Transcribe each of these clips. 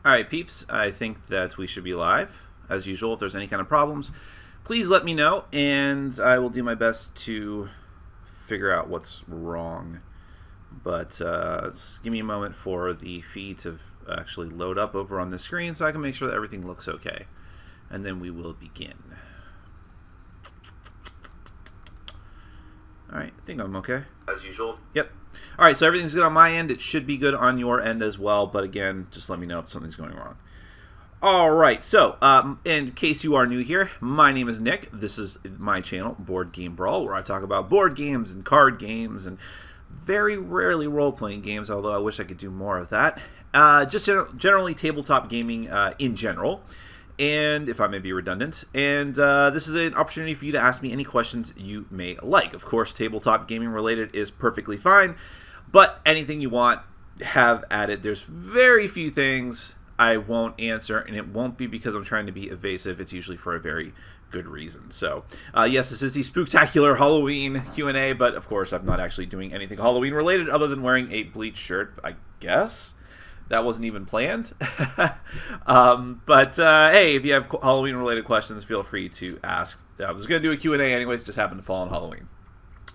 Alright, peeps, I think that we should be live. As usual, if there's any kind of problems, please let me know, and I will do my best to figure out what's wrong. But just give me a moment for the feed to actually load up over on the screen so I can make sure that everything looks okay. And then we will begin. Alright, I think I'm okay. As usual. Yep. Alright, so everything's good on my end. It should be good on your end as well, but again, just let me know if something's going wrong. Alright, so, in case you are new here, my name is Nick. This is my channel, Board Game Brawl, where I talk about board games and card games and very rarely role-playing games, although I wish I could do more of that. Just generally tabletop gaming in general, and if I may be redundant. And this is an opportunity for you to ask me any questions you may like. Of course, tabletop gaming related is perfectly fine, but anything you want, have at it. There's very few things I won't answer, and it won't be because I'm trying to be evasive. It's usually for a very good reason. So, yes, this is the Spooktacular Halloween Q&A, but of course I'm not actually doing anything Halloween related other than wearing a bleach shirt, I guess. That wasn't even planned. But hey, if you have Halloween related questions, feel free to ask. I was going to do a Q&A anyways, just happened to fall on Halloween.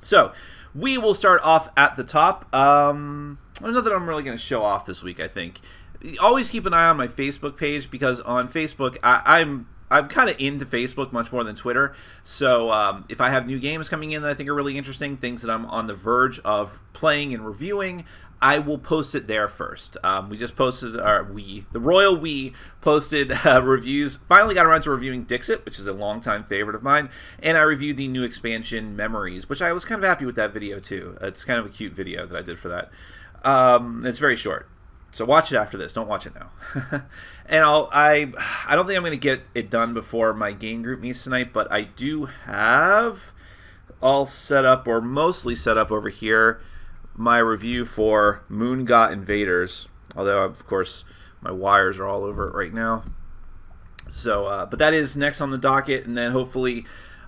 So, we will start off at the top. Nothing I'm really going to show off this week, I think. Always keep an eye on my Facebook page, because on Facebook, I'm kind of into Facebook much more than Twitter. So if I have new games coming in that I think are really interesting, things that I'm on the verge of playing and reviewing, I will post it there first. We just posted, the Royal We posted reviews. Finally got around to reviewing Dixit, which is a longtime favorite of mine. And I reviewed the new expansion Memories, which I was kind of happy with that video too. It's kind of a cute video that I did for that. It's very short. So watch it after this. Don't watch it now. And I don't think I'm going to get it done before my game group meets tonight, but I do have all set up, or mostly set up over here, my review for Moon God Invaders. Although, of course, my wires are all over it right now. So, but that is next on the docket, and then hopefully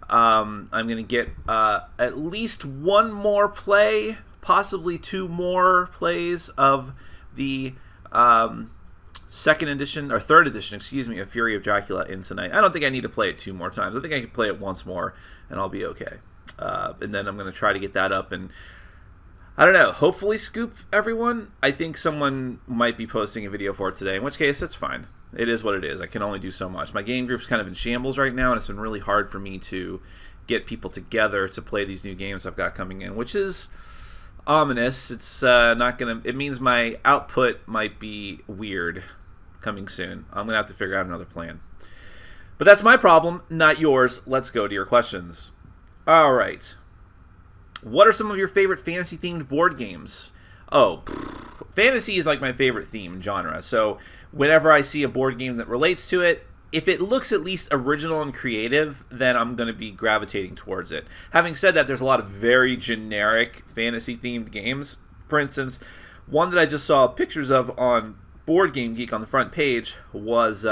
I'm going to get at least one more play, possibly two more plays of the second edition, or third edition, excuse me, of Fury of Dracula in tonight. I don't think I need to play it two more times. I think I can play it once more, and I'll be okay. And then I'm going to try to get that up, and I don't know, hopefully scoop everyone. I think someone might be posting a video for it today, in which case, it's fine. It is what it is. I can only do so much. My game group's kind of in shambles right now, and it's been really hard for me to get people together to play these new games I've got coming in, which is ominous. It's not gonna. It means my output might be weird coming soon. I'm gonna have to figure out another plan. But that's my problem, not yours. Let's go to your questions. All right. What are some of your favorite fantasy-themed board games? Oh, fantasy is like my favorite theme and genre. So whenever I see a board game that relates to it, if it looks at least original and creative, then I'm going to be gravitating towards it. Having said that, there's a lot of very generic fantasy-themed games. For instance, one that I just saw pictures of on Board Game Geek on the front page was,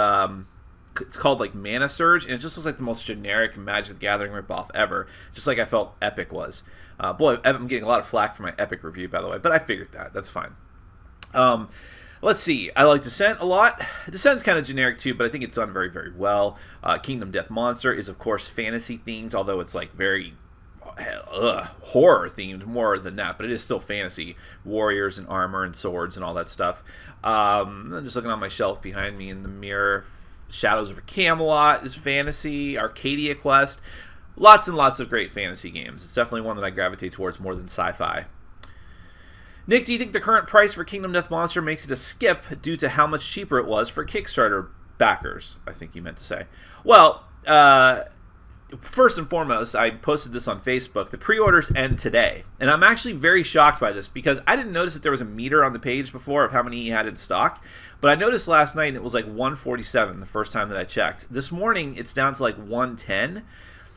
it's called like Mana Surge, and it just looks like the most generic Magic the Gathering ripoff ever, just like I felt Epic was. Boy, I'm getting a lot of flack for my Epic review, by the way, but I figured that. That's fine. Let's see. I like Descent a lot. Descent's kind of generic too, but I think it's done very, very well. Kingdom Death Monster is, of course, fantasy-themed, although it's like very horror-themed more than that, but it is still fantasy. Warriors and armor and swords and all that stuff. I'm just looking on my shelf behind me in the mirror. Shadows of Camelot is fantasy. Arcadia Quest. Lots and lots of great fantasy games. It's definitely one that I gravitate towards more than sci-fi. Nick, do you think the current price for Kingdom Death Monster makes it a skip due to how much cheaper it was for Kickstarter backers? I think you meant to say. Well, first and foremost, I posted this on Facebook. The pre-orders end today. And I'm actually very shocked by this, because I didn't notice that there was a meter on the page before of how many he had in stock. But I noticed last night and it was like 147 the first time that I checked. This morning, it's down to like 110.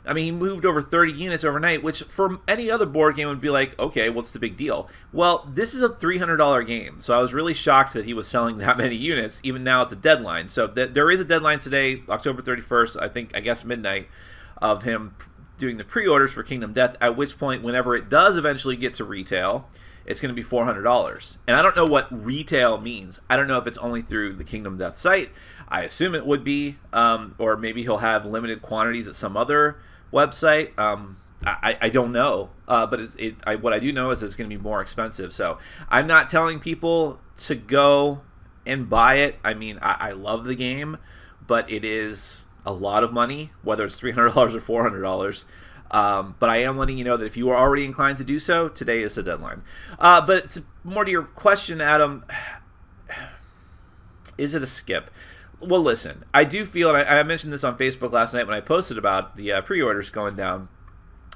I mean, he moved over 30 units overnight, which for any other board game would be like, okay, what's the big deal? Well, this is a $300 game, so I was really shocked that he was selling that many units, even now at the deadline. So there is a deadline today, October 31st, I guess midnight, of him doing the pre-orders for Kingdom Death, at which point, whenever it does eventually get to retail, it's going to be $400. And I don't know what retail means. I don't know if it's only through the Kingdom Death site. I assume it would be, or maybe he'll have limited quantities at some other website. I don't know, but what I do know is it's going to be more expensive. So I'm not telling people to go and buy it. I mean, I love the game, but it is a lot of money, whether it's $300 or $400. But I am letting you know that if you are already inclined to do so, today is the deadline. But more to your question, Adam, is it a skip? Well, listen, I do feel, and I mentioned this on Facebook last night when I posted about the pre-orders going down,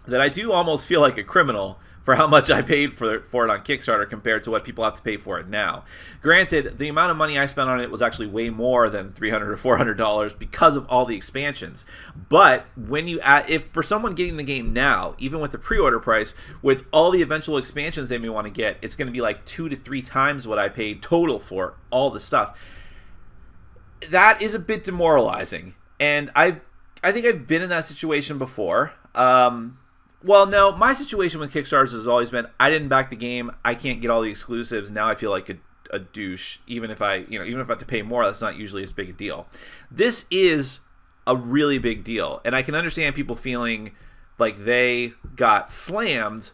that I do almost feel like a criminal for how much I paid for it on Kickstarter compared to what people have to pay for it now. Granted, the amount of money I spent on it was actually way more than $300 or $400 because of all the expansions. But when you if for someone getting the game now, even with the pre-order price, with all the eventual expansions they may want to get, it's going to be like 2 to 3 times what I paid total for all the stuff. That is a bit demoralizing, and I think I've been in that situation before. Well, no, my situation with Kickstarters has always been I didn't back the game. I can't get all the exclusives. Now I feel like a douche. Even if I have to pay more, that's not usually as big a deal. This is a really big deal, and I can understand people feeling like they got slammed,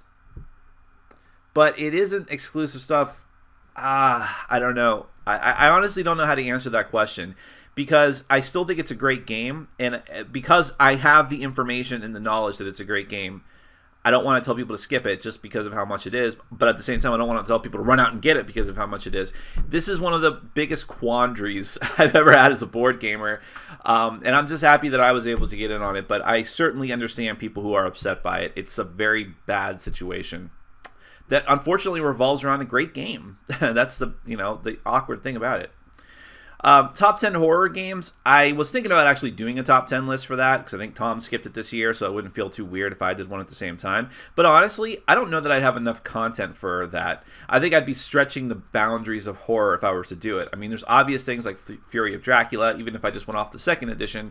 but it isn't exclusive stuff. I don't know. I honestly don't know how to answer that question, because I still think it's a great game, and because I have the information and the knowledge that it's a great game, I don't want to tell people to skip it just because of how much it is, but at the same time, I don't want to tell people to run out and get it because of how much it is. This is one of the biggest quandaries I've ever had as a board gamer, and I'm just happy that I was able to get in on it, but I certainly understand people who are upset by it. It's a very bad situation that unfortunately revolves around a great game. That's the awkward thing about it. Top 10 horror games. I was thinking about actually doing a top 10 list for that because I think Tom skipped it this year, so it wouldn't feel too weird if I did one at the same time. But honestly, I don't know that I'd have enough content for that. I think I'd be stretching the boundaries of horror if I were to do it. I mean, there's obvious things like Fury of Dracula, even if I just went off the second edition.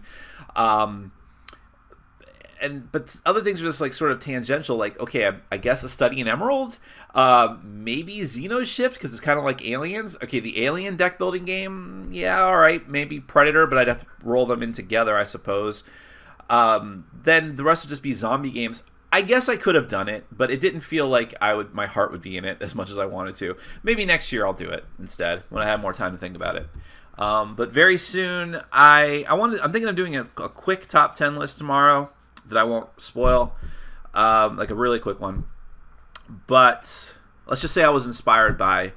But other things are just like sort of tangential, like, okay, I guess A Study in Emerald, maybe Xenoshift, because it's kind of like Aliens. Okay, the Alien deck building game, yeah, all right, maybe Predator, but I'd have to roll them in together, I suppose. Then the rest would just be zombie games. I guess I could have done it, but it didn't feel like my heart would be in it as much as I wanted to. Maybe next year I'll do it instead when I have more time to think about it. But very soon, I'm thinking of doing a quick top 10 list tomorrow that I won't spoil, like a really quick one. But let's just say I was inspired by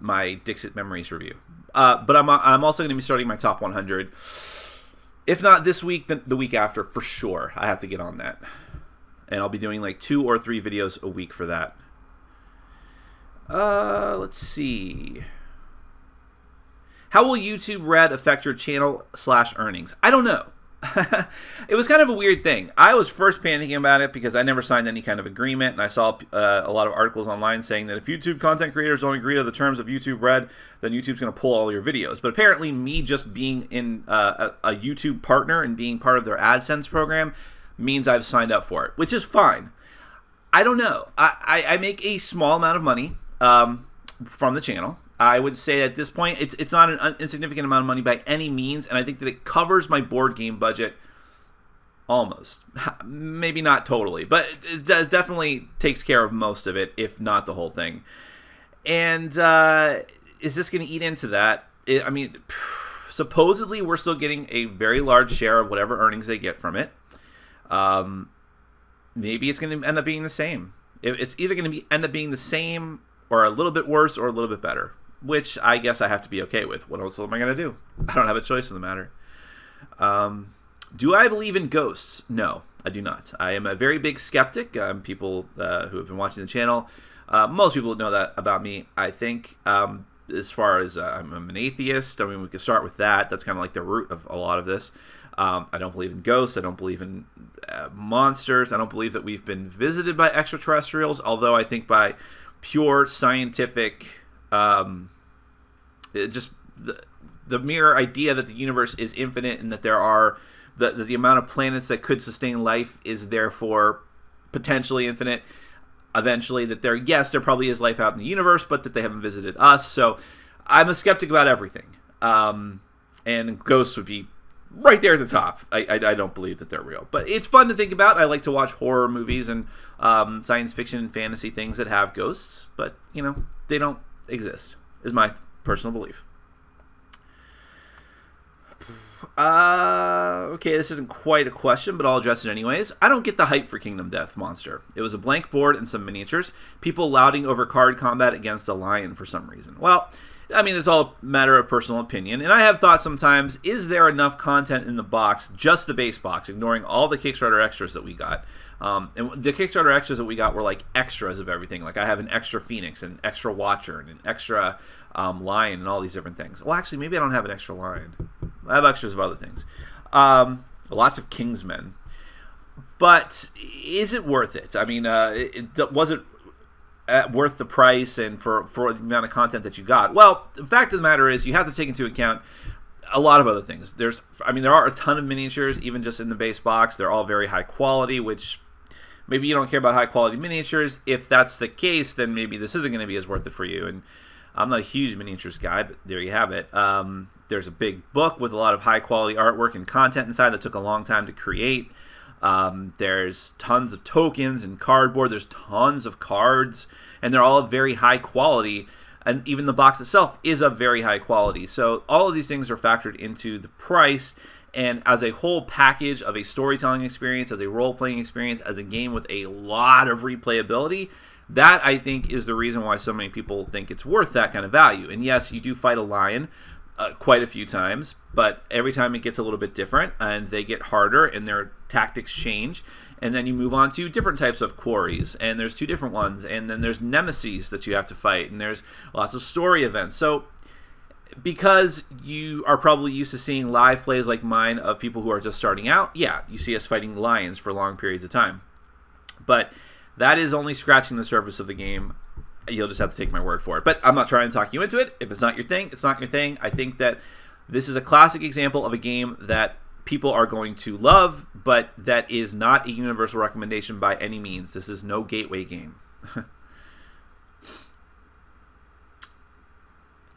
my Dixit Memories review. But I'm also going to be starting my top 100. If not this week, then the week after, for sure. I have to get on that. And I'll be doing like 2 or 3 videos a week for that. Let's see. How will YouTube Red affect your channel/earnings? I don't know. It was kind of a weird thing. I was first panicking about it because I never signed any kind of agreement, and I saw a lot of articles online saying that if YouTube content creators don't agree to the terms of YouTube Red, then YouTube's going to pull all your videos. But apparently me just being in a YouTube partner and being part of their AdSense program means I've signed up for it, which is fine. I don't know. I make a small amount of money from the channel. I would say at this point, it's not an insignificant amount of money by any means, and I think that it covers my board game budget almost. Maybe not totally, but it definitely takes care of most of it, if not the whole thing. And is this going to eat into that? I mean, supposedly we're still getting a very large share of whatever earnings they get from it. Maybe it's going to end up being the same. It's either going to end up being the same or a little bit worse or a little bit better, which I guess I have to be okay with. What else am I going to do? I don't have a choice in the matter. Do I believe in ghosts? No, I do not. I am a very big skeptic. People who have been watching the channel, most people know that about me, I think. As far as I'm an atheist, I mean, we could start with that. That's kind of like the root of a lot of this. I don't believe in ghosts. I don't believe in monsters. I don't believe that we've been visited by extraterrestrials, although I think by pure scientific, just the mere idea that the universe is infinite and that there are the amount of planets that could sustain life is therefore potentially infinite. Eventually, that there probably is life out in the universe, but that they haven't visited us. So I'm a skeptic about everything. And ghosts would be right there at the top. I don't believe that they're real. But it's fun to think about. I like to watch horror movies and science fiction and fantasy things that have ghosts. But, they don't exist, is my personal belief. Okay, this isn't quite a question, but I'll address it anyways. I don't get the hype for Kingdom Death Monster. It was a blank board and some miniatures. People lauding over card combat against a lion for some reason. Well, I mean, it's all a matter of personal opinion, and I have thought sometimes, is there enough content in the box, just the base box, ignoring all the Kickstarter extras that we got? And the Kickstarter extras that we got were like extras of everything. Like I have an extra Phoenix, an extra Watcher, and an extra Lion, and all these different things. Well, actually, maybe I don't have an extra Lion. I have extras of other things. Lots of Kingsmen. But is it worth it? I mean, was it worth the price and for the amount of content that you got? Well, the fact of the matter is you have to take into account a lot of other things. There are a ton of miniatures, even just in the base box. They're all very high quality, which maybe you don't care about high quality miniatures. If that's the case, then maybe this isn't going to be as worth it for you. And I'm not a huge miniatures guy, but there you have it. There's a big book with a lot of high quality artwork and content inside that took a long time to create. There's tons of tokens and cardboard. There's tons of cards, and they're all very high quality. And even the box itself is of very high quality. So all of these things are factored into the price. And as a whole package of a storytelling experience, as a role-playing experience, as a game with a lot of replayability, that I think is the reason why so many people think it's worth that kind of value. And yes, you do fight a lion quite a few times, but every time it gets a little bit different, and they get harder, and their tactics change. And then you move on to different types of quarries, and there's 2 different ones, and then there's nemesis that you have to fight, and there's lots of story events. So because you are probably used to seeing live plays like mine of people who are just starting out, yeah, you see us fighting lions for long periods of time. But that is only scratching the surface of the game. You'll just have to take my word for it. But I'm not trying to talk you into it. If it's not your thing, it's not your thing. I think that this is a classic example of a game that people are going to love, but that is not a universal recommendation by any means. This is no gateway game.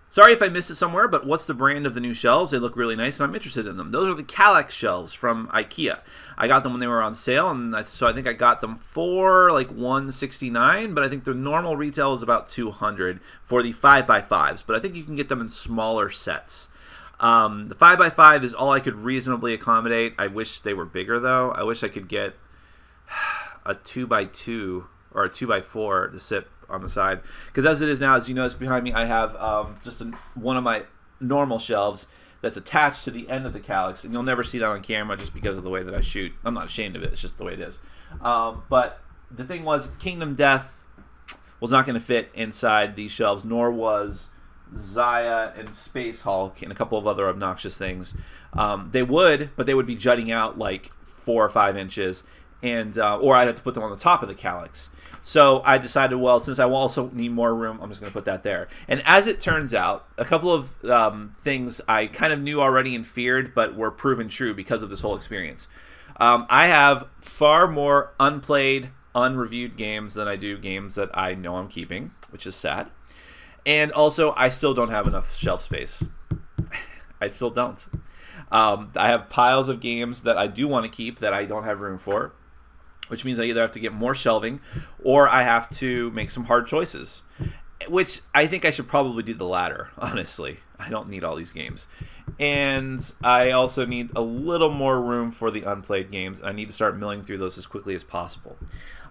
Sorry if I missed it somewhere, but what's the brand of the new shelves? They look really nice, and I'm interested in them. Those are the Kallax shelves from IKEA. I got them when they were on sale, and so I think I got them for like $169, but I think the normal retail is about $200 for the 5x5s, but I think you can get them in smaller sets. The 5x5 is all I could reasonably accommodate. I wish they were bigger, though. I wish I could get a 2x2 or a 2x4 to sit on the side, because as it is now, as you notice behind me, I have just one of my normal shelves that's attached to the end of the Kallax, and you'll never see that on camera just because of the way that I shoot. I'm not ashamed of it, it's just the way it is. But the thing was, Kingdom Death was not going to fit inside these shelves, nor was Zaya and Space Hulk and a couple of other obnoxious things. They would, but they would be jutting out like 4 or 5 inches, and or I'd have to put them on the top of the Kallax. So I decided, well, since I will also need more room, I'm just going to put that there. And as it turns out, a couple of things I kind of knew already and feared, but were proven true because of this whole experience. I have far more unplayed, unreviewed games than I do games that I know I'm keeping, which is sad. And also, I still don't have enough shelf space. I still don't. I have piles of games that I do want to keep that I don't have room for, which means I either have to get more shelving or I have to make some hard choices, which I think I should probably do the latter, honestly. I don't need all these games. And I also need a little more room for the unplayed games. I need to start milling through those as quickly as possible.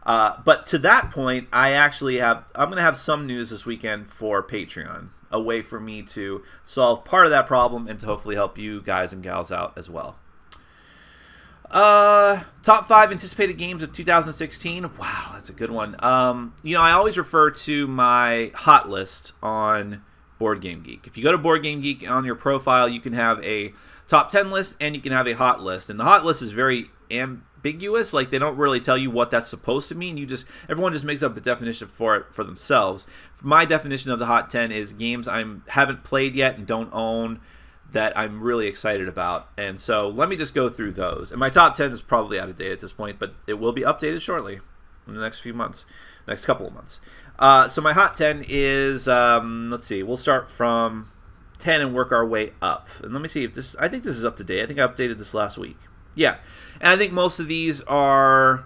But to that point, I'm going to have some news this weekend for Patreon, a way for me to solve part of that problem and to hopefully help you guys and gals out as well. Top 5 anticipated games of 2016. Wow, that's a good one. I always refer to my hot list on Board Game Geek. If you go to Board Game Geek on your profile, you can have a top 10 list and you can have a hot list. And the hot list is very ambiguous. Like, they don't really tell you what that's supposed to mean. Everyone just makes up a definition for it for themselves. My definition of the hot 10 is games I haven't played yet and don't own, that I'm really excited about. And so let me just go through those. And my top 10 is probably out of date at this point, but it will be updated shortly in the next few months, next couple of months. So my hot 10 is, let's see, we'll start from 10 and work our way up. And let me see if this, I think this is up to date. I think I updated this last week. Yeah. And I think most of these are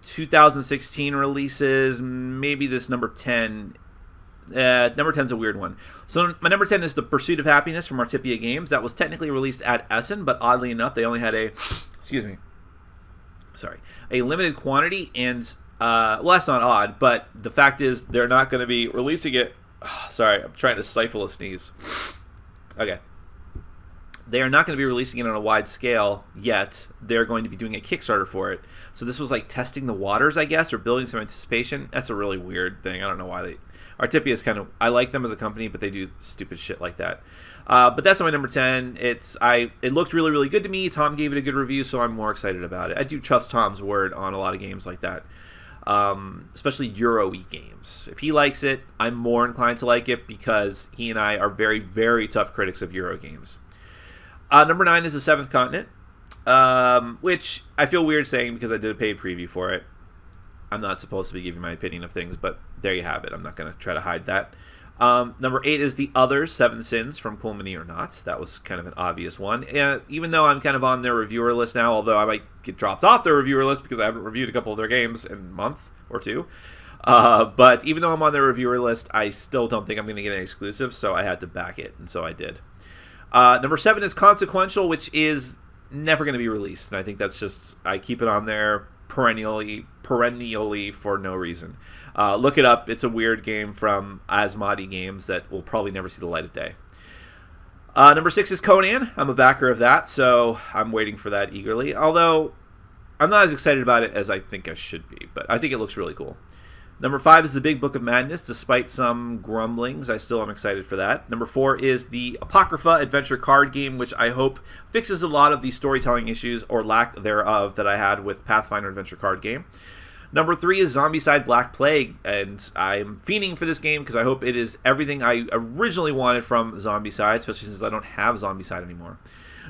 2016 releases. Maybe this number 10. Number 10 is a weird one. So my number 10 is The Pursuit of Happiness from Artipia Games. That was technically released at Essen, but oddly enough, they only had a, a limited quantity. And, well, that's not odd, but the fact is they're not going to be releasing it. Sorry, I'm trying to stifle a sneeze. Okay. They are not going to be releasing it on a wide scale yet. They're going to be doing a Kickstarter for it. So this was like testing the waters, I guess, or building some anticipation. That's a really weird thing. I don't know why they... Artipia is kind of... I like them as a company, but they do stupid shit like that. But that's my number 10. It looked really, really good to me. Tom gave it a good review, so I'm more excited about it. I do trust Tom's word on a lot of games like that. Especially Euro-y games. If he likes it, I'm more inclined to like it because he and I are very, very tough critics of Euro games. Number 9 is The Seventh Continent, which I feel weird saying because I did a paid preview for it. I'm not supposed to be giving my opinion of things, but there you have it. I'm not going to try to hide that. Number 8 is The Others, Seven Sins from Cool Mini or Not. That was kind of an obvious one. And even though I'm kind of on their reviewer list now, although I might get dropped off their reviewer list because I haven't reviewed a couple of their games in a month or two. But even though I'm on their reviewer list, I still don't think I'm going to get an exclusive, so I had to back it, and so I did. Number 7 is Consequential, which is never going to be released. And I think that's just, I keep it on there perennially for no reason. Look it up. It's a weird game from Asmodee Games that will probably never see the light of day. Number 6 is Conan. I'm a backer of that, so I'm waiting for that eagerly. Although, I'm not as excited about it as I think I should be, but I think it looks really cool. Number 5 is The Big Book of Madness. Despite some grumblings, I still am excited for that. Number 4 is the Apocrypha adventure card game, which I hope fixes a lot of the storytelling issues or lack thereof that I had with Pathfinder adventure card game. Number 3 is Zombicide Black Plague, and I'm fiending for this game because I hope it is everything I originally wanted from Zombicide, especially since I don't have Zombicide anymore.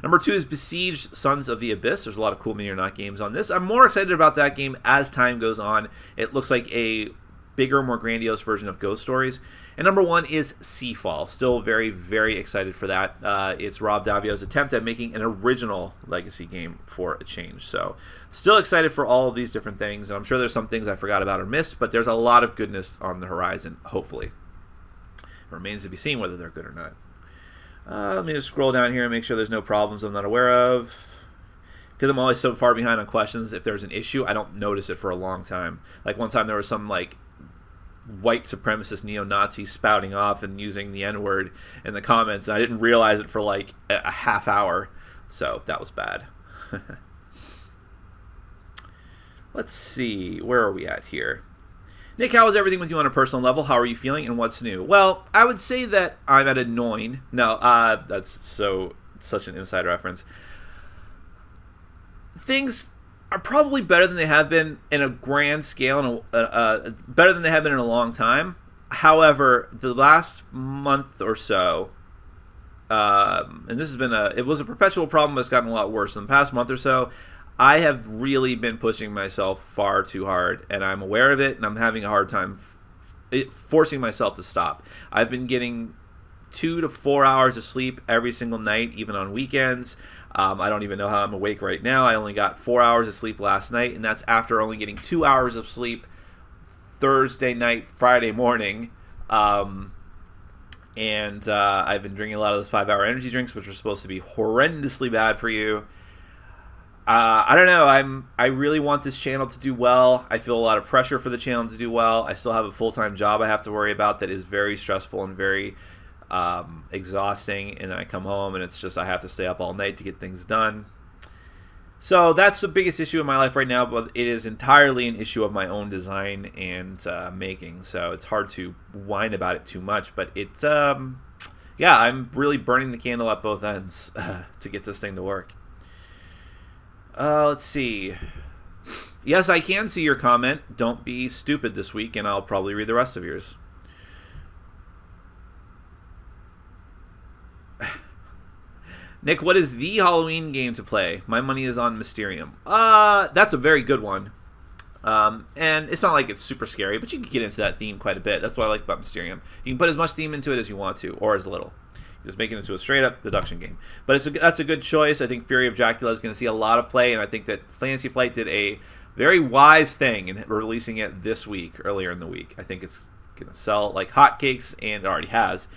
Number 2 is Besieged Sons of the Abyss. There's a lot of Cool Mini or Not games on this. I'm more excited about that game as time goes on. It looks like a bigger, more grandiose version of Ghost Stories. And number 1 is Seafall. Still very, very excited for that. It's Rob Davio's attempt at making an original Legacy game for a change. So still excited for all of these different things. And I'm sure there's some things I forgot about or missed, but there's a lot of goodness on the horizon, hopefully. It remains to be seen whether they're good or not. Let me just scroll down here and make sure there's no problems I'm not aware of. Because I'm always so far behind on questions, if there's an issue, I don't notice it for a long time. Like one time there was some like white supremacist neo-Nazi spouting off and using the N-word in the comments, and I didn't realize it for like a half hour. So that was bad. Let's see, where are we at here? Nick, how is everything with you on a personal level? How are you feeling and what's new? Well, I would say that I'm at a 9. No, that's such an inside reference. Things are probably better than they have been in a grand scale, and better than they have been in a long time. However, the last month or so, and this has been it was a perpetual problem, but it's gotten a lot worse. In the past month or so, I have really been pushing myself far too hard, and I'm aware of it, and I'm having a hard time forcing myself to stop. I've been getting 2 to 4 hours of sleep every single night, even on weekends. I don't even know how I'm awake right now. I only got 4 hours of sleep last night, and that's after only getting 2 hours of sleep Thursday night, Friday morning. And I've been drinking a lot of those 5-hour energy drinks, which are supposed to be horrendously bad for you. I don't know. I really want this channel to do well. I feel a lot of pressure for the channel to do well. I still have a full-time job I have to worry about that is very stressful and very exhausting, and then I come home and it's just I have to stay up all night to get things done. So that's the biggest issue in my life right now, but it is entirely an issue of my own design and making, so it's hard to whine about it too much, but it's yeah, I'm really burning the candle at both ends to get this thing to work. Let's see. Yes, I can see your comment. Don't be stupid this week, and I'll probably read the rest of yours. Nick, what is the Halloween game to play? My money is on Mysterium. That's a very good one. And it's not like it's super scary, but you can get into that theme quite a bit. That's what I like about Mysterium. You can put as much theme into it as you want to, or as little. Just make it into a straight-up deduction game. But that's a good choice. I think Fury of Dracula is going to see a lot of play, and I think that Fantasy Flight did a very wise thing in releasing it this week, earlier in the week. I think it's going to sell like hotcakes, and it already has.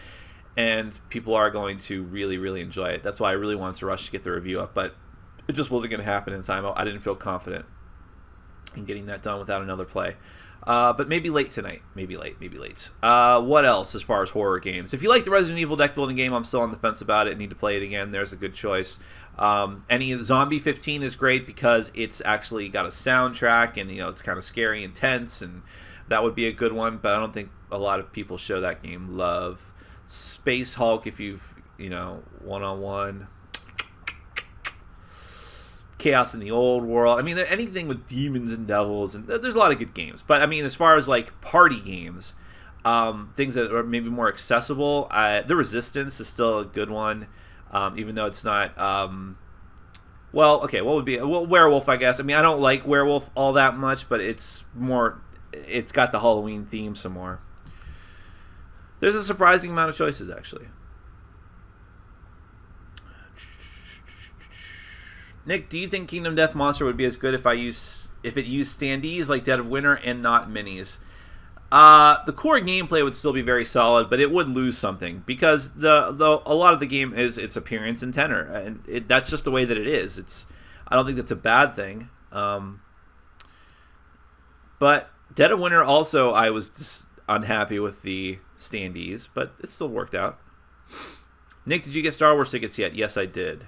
And people are going to really, really enjoy it. That's why I really wanted to rush to get the review up, but it just wasn't going to happen in time. I didn't feel confident in getting that done without another play. But maybe late tonight. Maybe late. What else as far as horror games? If you like the Resident Evil deck building game, I'm still on the fence about it. Need to play it again. There's a good choice. Any Zombie 15 is great because it's actually got a soundtrack and it's kind of scary and tense, and that would be a good one. But I don't think a lot of people show that game love. Space Hulk, if you've one-on-one. Chaos in the Old World. I mean, anything with demons and devils, and there's a lot of good games. But I mean, as far as like party games, things that are maybe more accessible, The Resistance is still a good one, even though it's not. Well, okay, what would be Werewolf? I guess. I mean, I don't like Werewolf all that much, but it's more. It's got the Halloween theme some more. There's a surprising amount of choices, actually. Nick, do you think Kingdom Death Monster would be as good if it used standees like Dead of Winter and not minis? The core gameplay would still be very solid, but it would lose something because a lot of the game is its appearance and tenor, and that's just the way that it is. I don't think that's a bad thing. But Dead of Winter also, I was just unhappy with the standees, but it still worked out. Nick, did you get Star Wars tickets yet? Yes, I did.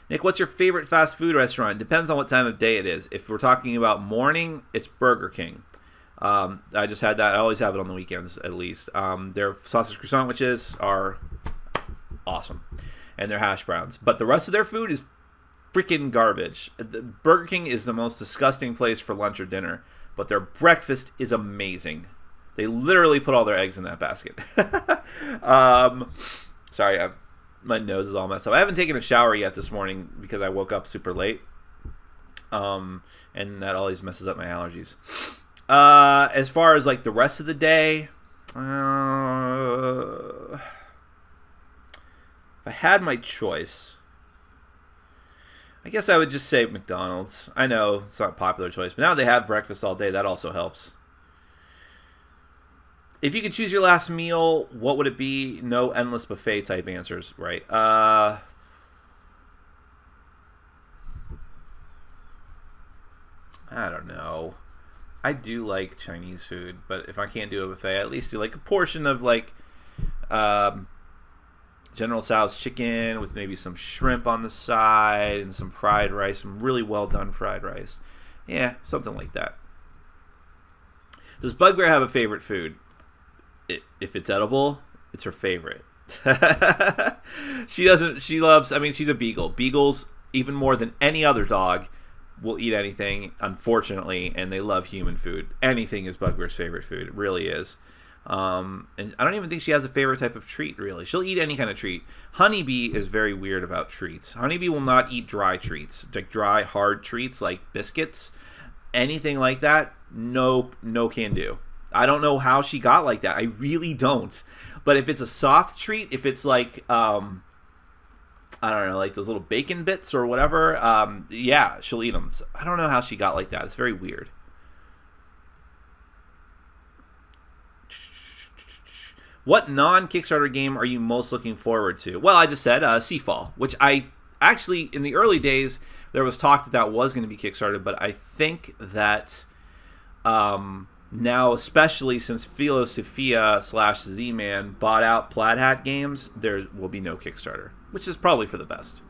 Nick, what's your favorite fast food restaurant? Depends on what time of day it is. If we're talking about morning, it's Burger King. I just had that. I always have it on the weekends, at least. Their sausage croissant sandwiches are awesome, and their hash browns. But the rest of their food is freaking garbage. Burger King is the most disgusting place for lunch or dinner, but their breakfast is amazing. They literally put all their eggs in that basket. Sorry, my nose is all messed up. I haven't taken a shower yet this morning because I woke up super late. And that always messes up my allergies. As far as like the rest of the day, if I had my choice, I guess I would just say McDonald's. I know it's not a popular choice, but now they have breakfast all day. That also helps. If you could choose your last meal, what would it be? No endless buffet type answers, right? I don't know. I do like Chinese food, but if I can't do a buffet, I at least do like a portion of like General Tso's chicken with maybe some shrimp on the side and some fried rice, some really well done fried rice. Yeah, something like that. Does Bugbear have a favorite food? If it's edible, it's her favorite. She loves, I mean, she's a beagle. Beagles, even more than any other dog, will eat anything, unfortunately, and they love human food. Anything is Bugbear's favorite food. It really is. And I don't even think she has a favorite type of treat, really. She'll eat any kind of treat. Honeybee is very weird about treats. Honeybee will not eat dry treats, like dry, hard treats like biscuits. Anything like that, no can do. I don't know how she got like that. I really don't. But if it's a soft treat, if it's like, I don't know, like those little bacon bits or whatever, yeah, she'll eat them. So I don't know how she got like that. It's very weird. What non-Kickstarter game are you most looking forward to? Well, I just said Seafall, which I actually, in the early days, there was talk that was going to be Kickstarted, but I think that now, especially since Philosophia / Z-Man bought out Plaid Hat Games, there will be no Kickstarter, which is probably for the best.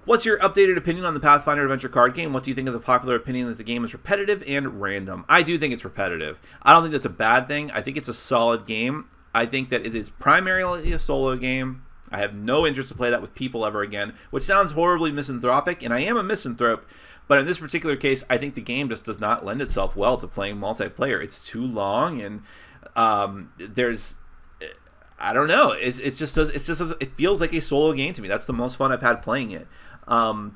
What's your updated opinion on the Pathfinder adventure card game? What do you think of the popular opinion that the game is repetitive and random? I do think it's repetitive. I don't think that's a bad thing. I think it's a solid game. I think that it is primarily a solo game. I have no interest to play that with people ever again, which sounds horribly misanthropic, and I am a misanthrope, But in this particular case, I think the game just does not lend itself well to playing multiplayer. It's too long, and there's, I don't know. It feels like a solo game to me. That's the most fun I've had playing it, and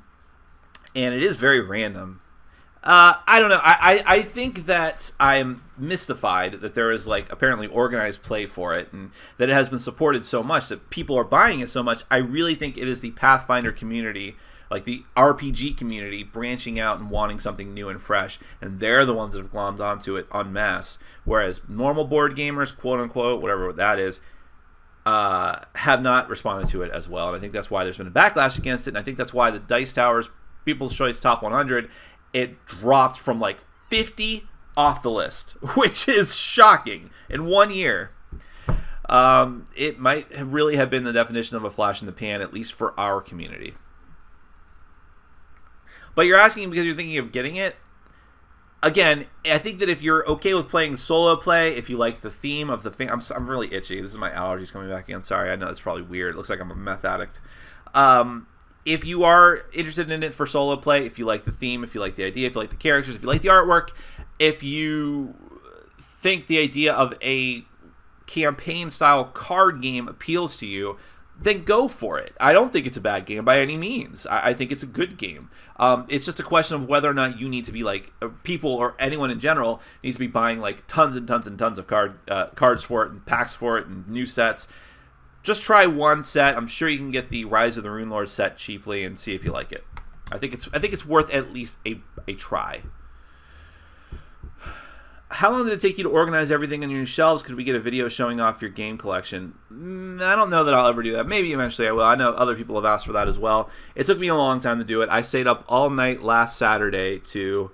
it is very random. I don't know. I think that I'm mystified that there is like apparently organized play for it, and that it has been supported so much, that people are buying it so much. I really think it is the Pathfinder community, like the RPG community, branching out and wanting something new and fresh, and they're the ones that have glommed onto it en masse. Whereas normal board gamers, quote unquote, whatever that is, have not responded to it as well. And I think that's why there's been a backlash against it. And I think that's why the Dice Tower's People's Choice Top 100, it dropped from like 50 off the list, which is shocking in 1 year. It might have really have been the definition of a flash in the pan, at least for our community. But you're asking because you're thinking of getting it. Again, I think that if you're okay with playing solo play, if you like the theme of the thing, I'm really itchy. This is my allergies coming back again. Sorry, I know it's probably weird. It looks like I'm a meth addict. If you are interested in it for solo play, if you like the theme, if you like the idea, if you like the characters, if you like the artwork, if you think the idea of a campaign-style card game appeals to you, then go for it. I don't think it's a bad game by any means. I think it's a good game. It's just a question of whether or not you need to be like, people or anyone in general needs to be buying like tons and tons and tons of cards for it, and packs for it, and new sets. Just try one set. I'm sure you can get the Rise of the Rune Lord set cheaply and see if you like it. I think it's worth at least a try. How long did it take you to organize everything on your shelves? Could we get a video showing off your game collection? I don't know that I'll ever do that. Maybe eventually I will. I know other people have asked for that as well. It took me a long time to do it. I stayed up all night last Saturday to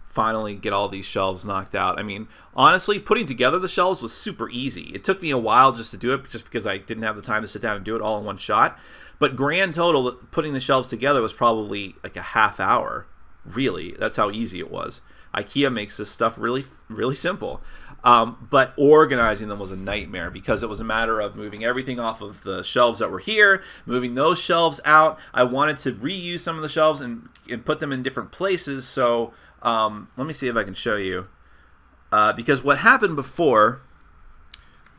finally get all these shelves knocked out. I mean, honestly, putting together the shelves was super easy. It took me a while just to do it, just because I didn't have the time to sit down and do it all in one shot. But grand total, putting the shelves together was probably like a half hour. Really, that's how easy it was. IKEA makes this stuff really, really simple. But organizing them was a nightmare, because it was a matter of moving everything off of the shelves that were here, moving those shelves out. I wanted to reuse some of the shelves and put them in different places. So let me see if I can show you. Because what happened before,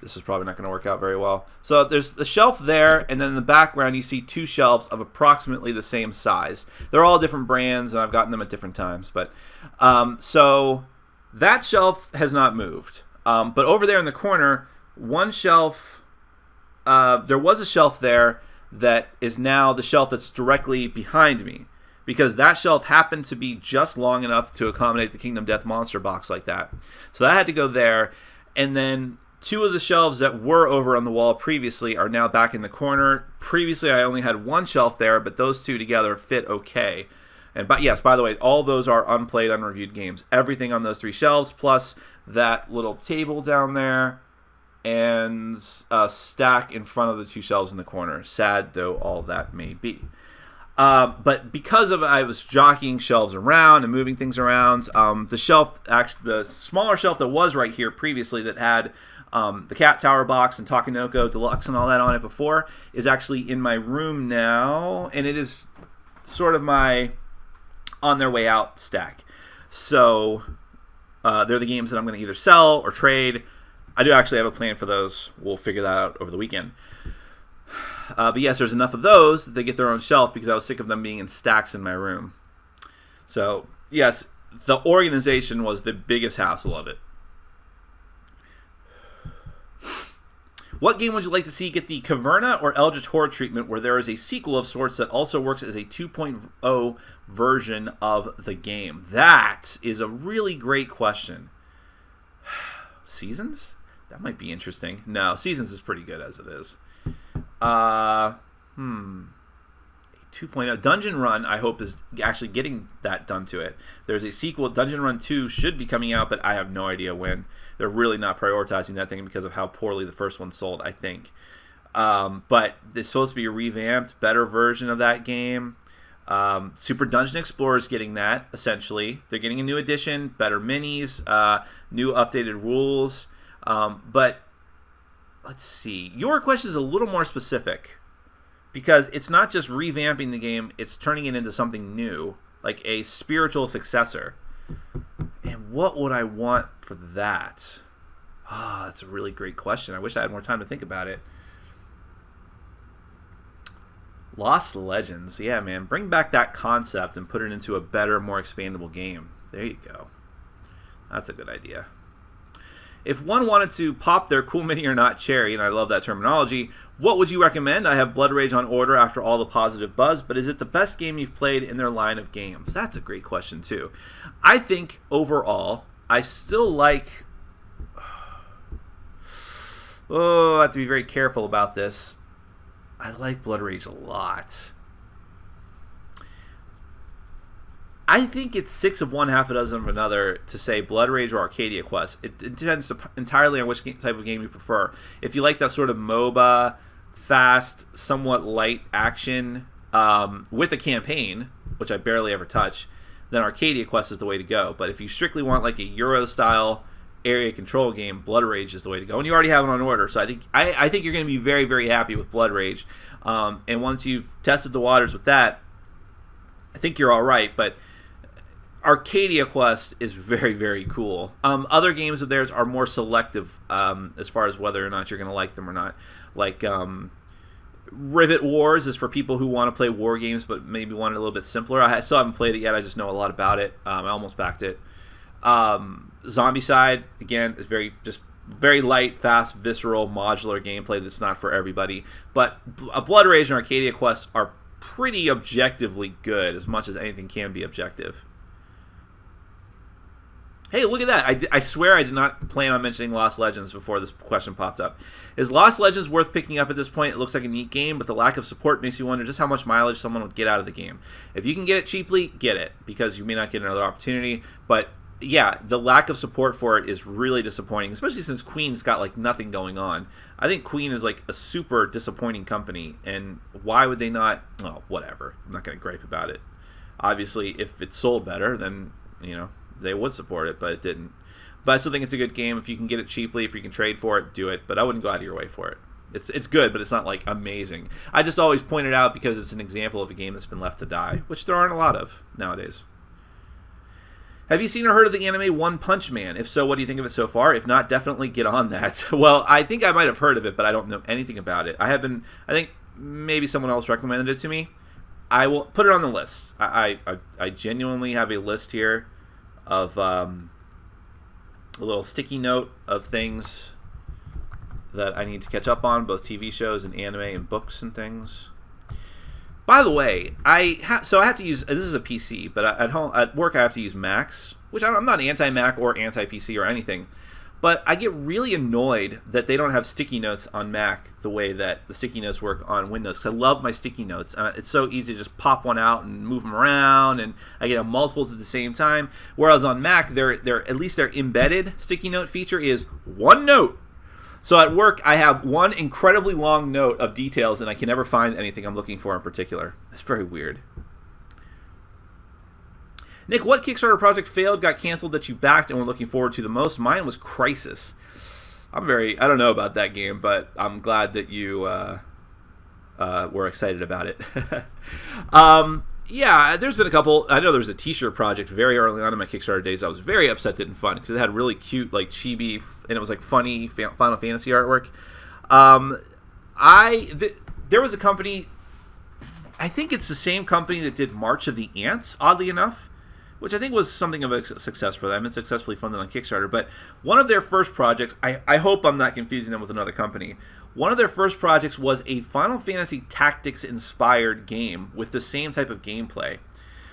this is probably not going to work out very well. So there's the shelf there, and then in the background you see two shelves of approximately the same size. They're all different brands, and I've gotten them at different times. But so that shelf has not moved. But over there in the corner, one shelf, there was a shelf there that is now the shelf that's directly behind me, because that shelf happened to be just long enough to accommodate the Kingdom Death Monster box like that. So that had to go there, and then two of the shelves that were over on the wall previously are now back in the corner. Previously, I only had one shelf there, but those two together fit okay. And yes, by the way, all those are unplayed, unreviewed games. Everything on those three shelves, plus that little table down there, and a stack in front of the two shelves in the corner. Sad though all that may be. But because of I was jockeying shelves around and moving things around, the smaller shelf that was right here previously that had the Cat Tower box and Takenoko Deluxe and all that on it before is actually in my room now, and it is sort of my on their way out stack. So they're the games that I'm going to either sell or trade. I do actually have a plan for those. We'll figure that out over the weekend. But yes, there's enough of those that they get their own shelf, because I was sick of them being in stacks in my room. So yes, the organization was the biggest hassle of it. What game would you like to see get the Caverna or Eldritch Horde treatment, where there is a sequel of sorts that also works as a 2.0 version of the game? That is a really great question. Seasons? That might be interesting. No, Seasons is pretty good as it is. 2.0 Dungeon Run, I hope, is actually getting that done to it. There's a sequel. Dungeon Run 2 should be coming out, but I have no idea when. They're really not prioritizing that thing because of how poorly the first one sold, I think. But it's supposed to be a revamped, better version of that game. Super Dungeon Explorer is getting that, essentially. They're getting a new edition, better minis, new updated rules. But let's see. Your question is a little more specific, because it's not just revamping the game, it's turning it into something new, like a spiritual successor. And what would I want for that? Ah, that's a really great question. I wish I had more time to think about it. Lost Legends. Yeah, man. Bring back that concept and put it into a better, more expandable game. There you go. That's a good idea. If one wanted to pop their cool mini or not cherry, and I love that terminology, what would you recommend? I have Blood Rage on order after all the positive buzz, but is it the best game you've played in their line of games? That's a great question, too. I think, overall, I still like... Oh, I have to be very careful about this. I like Blood Rage a lot. I think it's 6 of one, half a dozen of another to say Blood Rage or Arcadia Quest. It depends entirely on which type of game you prefer. If you like that sort of MOBA, fast, somewhat light action with a campaign, which I barely ever touch, then Arcadia Quest is the way to go. But if you strictly want like a Euro-style area control game, Blood Rage is the way to go. And you already have it on order, so I think you're going to be very, very happy with Blood Rage. And once you've tested the waters with that, I think you're all right. But Arcadia Quest is very, very cool. Other games of theirs are more selective as far as whether or not you're going to like them or not. Like Rivet Wars is for people who want to play war games but maybe want it a little bit simpler. I still haven't played it yet. I just know a lot about it. I almost backed it. Zombicide, again, is very light, fast, visceral, modular gameplay that's not for everybody. But Blood Rage and Arcadia Quest are pretty objectively good, as much as anything can be objective. Hey, look at that. I swear I did not plan on mentioning Lost Legends before this question popped up. Is Lost Legends worth picking up at this point? It looks like a neat game, but the lack of support makes you wonder just how much mileage someone would get out of the game. If you can get it cheaply, get it, because you may not get another opportunity. But yeah, the lack of support for it is really disappointing, especially since Queen's got like nothing going on. I think Queen is like a super disappointing company, and why would they not? Oh, whatever. I'm not going to gripe about it. Obviously, if it sold better, then, you know, they would support it, but it didn't. But I still think it's a good game. If you can get it cheaply, if you can trade for it, do it. But I wouldn't go out of your way for it. It's good, but it's not like amazing. I just always point it out because it's an example of a game that's been left to die, which there aren't a lot of nowadays. Have you seen or heard of the anime One Punch Man? If so, what do you think of it so far? If not, definitely get on that. Well, I think I might have heard of it, but I don't know anything about it. I think maybe someone else recommended it to me. I will put it on the list. I genuinely have a list here of a little sticky note of things that I need to catch up on, both TV shows and anime and books and things. By the way, I have to use, this is a PC, but at work I have to use Macs, which I'm not anti-Mac or anti-PC or anything, but I get really annoyed that they don't have sticky notes on Mac the way that the sticky notes work on Windows, because I love my sticky notes. It's so easy to just pop one out and move them around, and I get multiples at the same time. Whereas on Mac, at least their embedded sticky note feature is one note. So at work, I have one incredibly long note of details, and I can never find anything I'm looking for in particular. It's very weird. Nick, what Kickstarter project failed, got canceled that you backed and were looking forward to the most? Mine was Crisis. I don't know about that game, but I'm glad that you were excited about it. Yeah, there's been a couple. I know there was a t-shirt project very early on in my Kickstarter days. I was very upset it didn't fund because it had really cute, like, chibi, and it was like funny Final Fantasy artwork. There was a company, I think it's the same company that did March of the Ants, oddly enough, which I think was something of a success for them and successfully funded on Kickstarter. But one of their first projects, I hope I'm not confusing them with another company, one of their first projects was a Final Fantasy Tactics-inspired game with the same type of gameplay.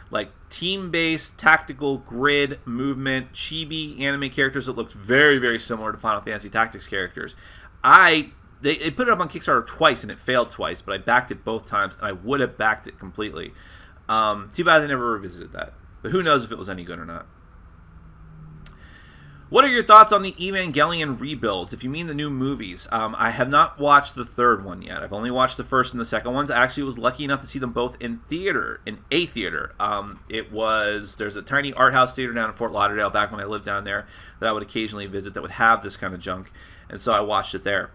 Like team-based, tactical, grid, movement, chibi anime characters that looked very, very similar to Final Fantasy Tactics characters. They put it up on Kickstarter twice and it failed twice, but I backed it both times and I would have backed it completely. Too bad they never revisited that. But who knows if it was any good or not. What are your thoughts on the Evangelion rebuilds, if you mean the new movies? I have not watched the third one yet. I've only watched the first and the second ones. I actually was lucky enough to see them both in a theater. There's a tiny art house theater down in Fort Lauderdale back when I lived down there that I would occasionally visit that would have this kind of junk. And so I watched it there.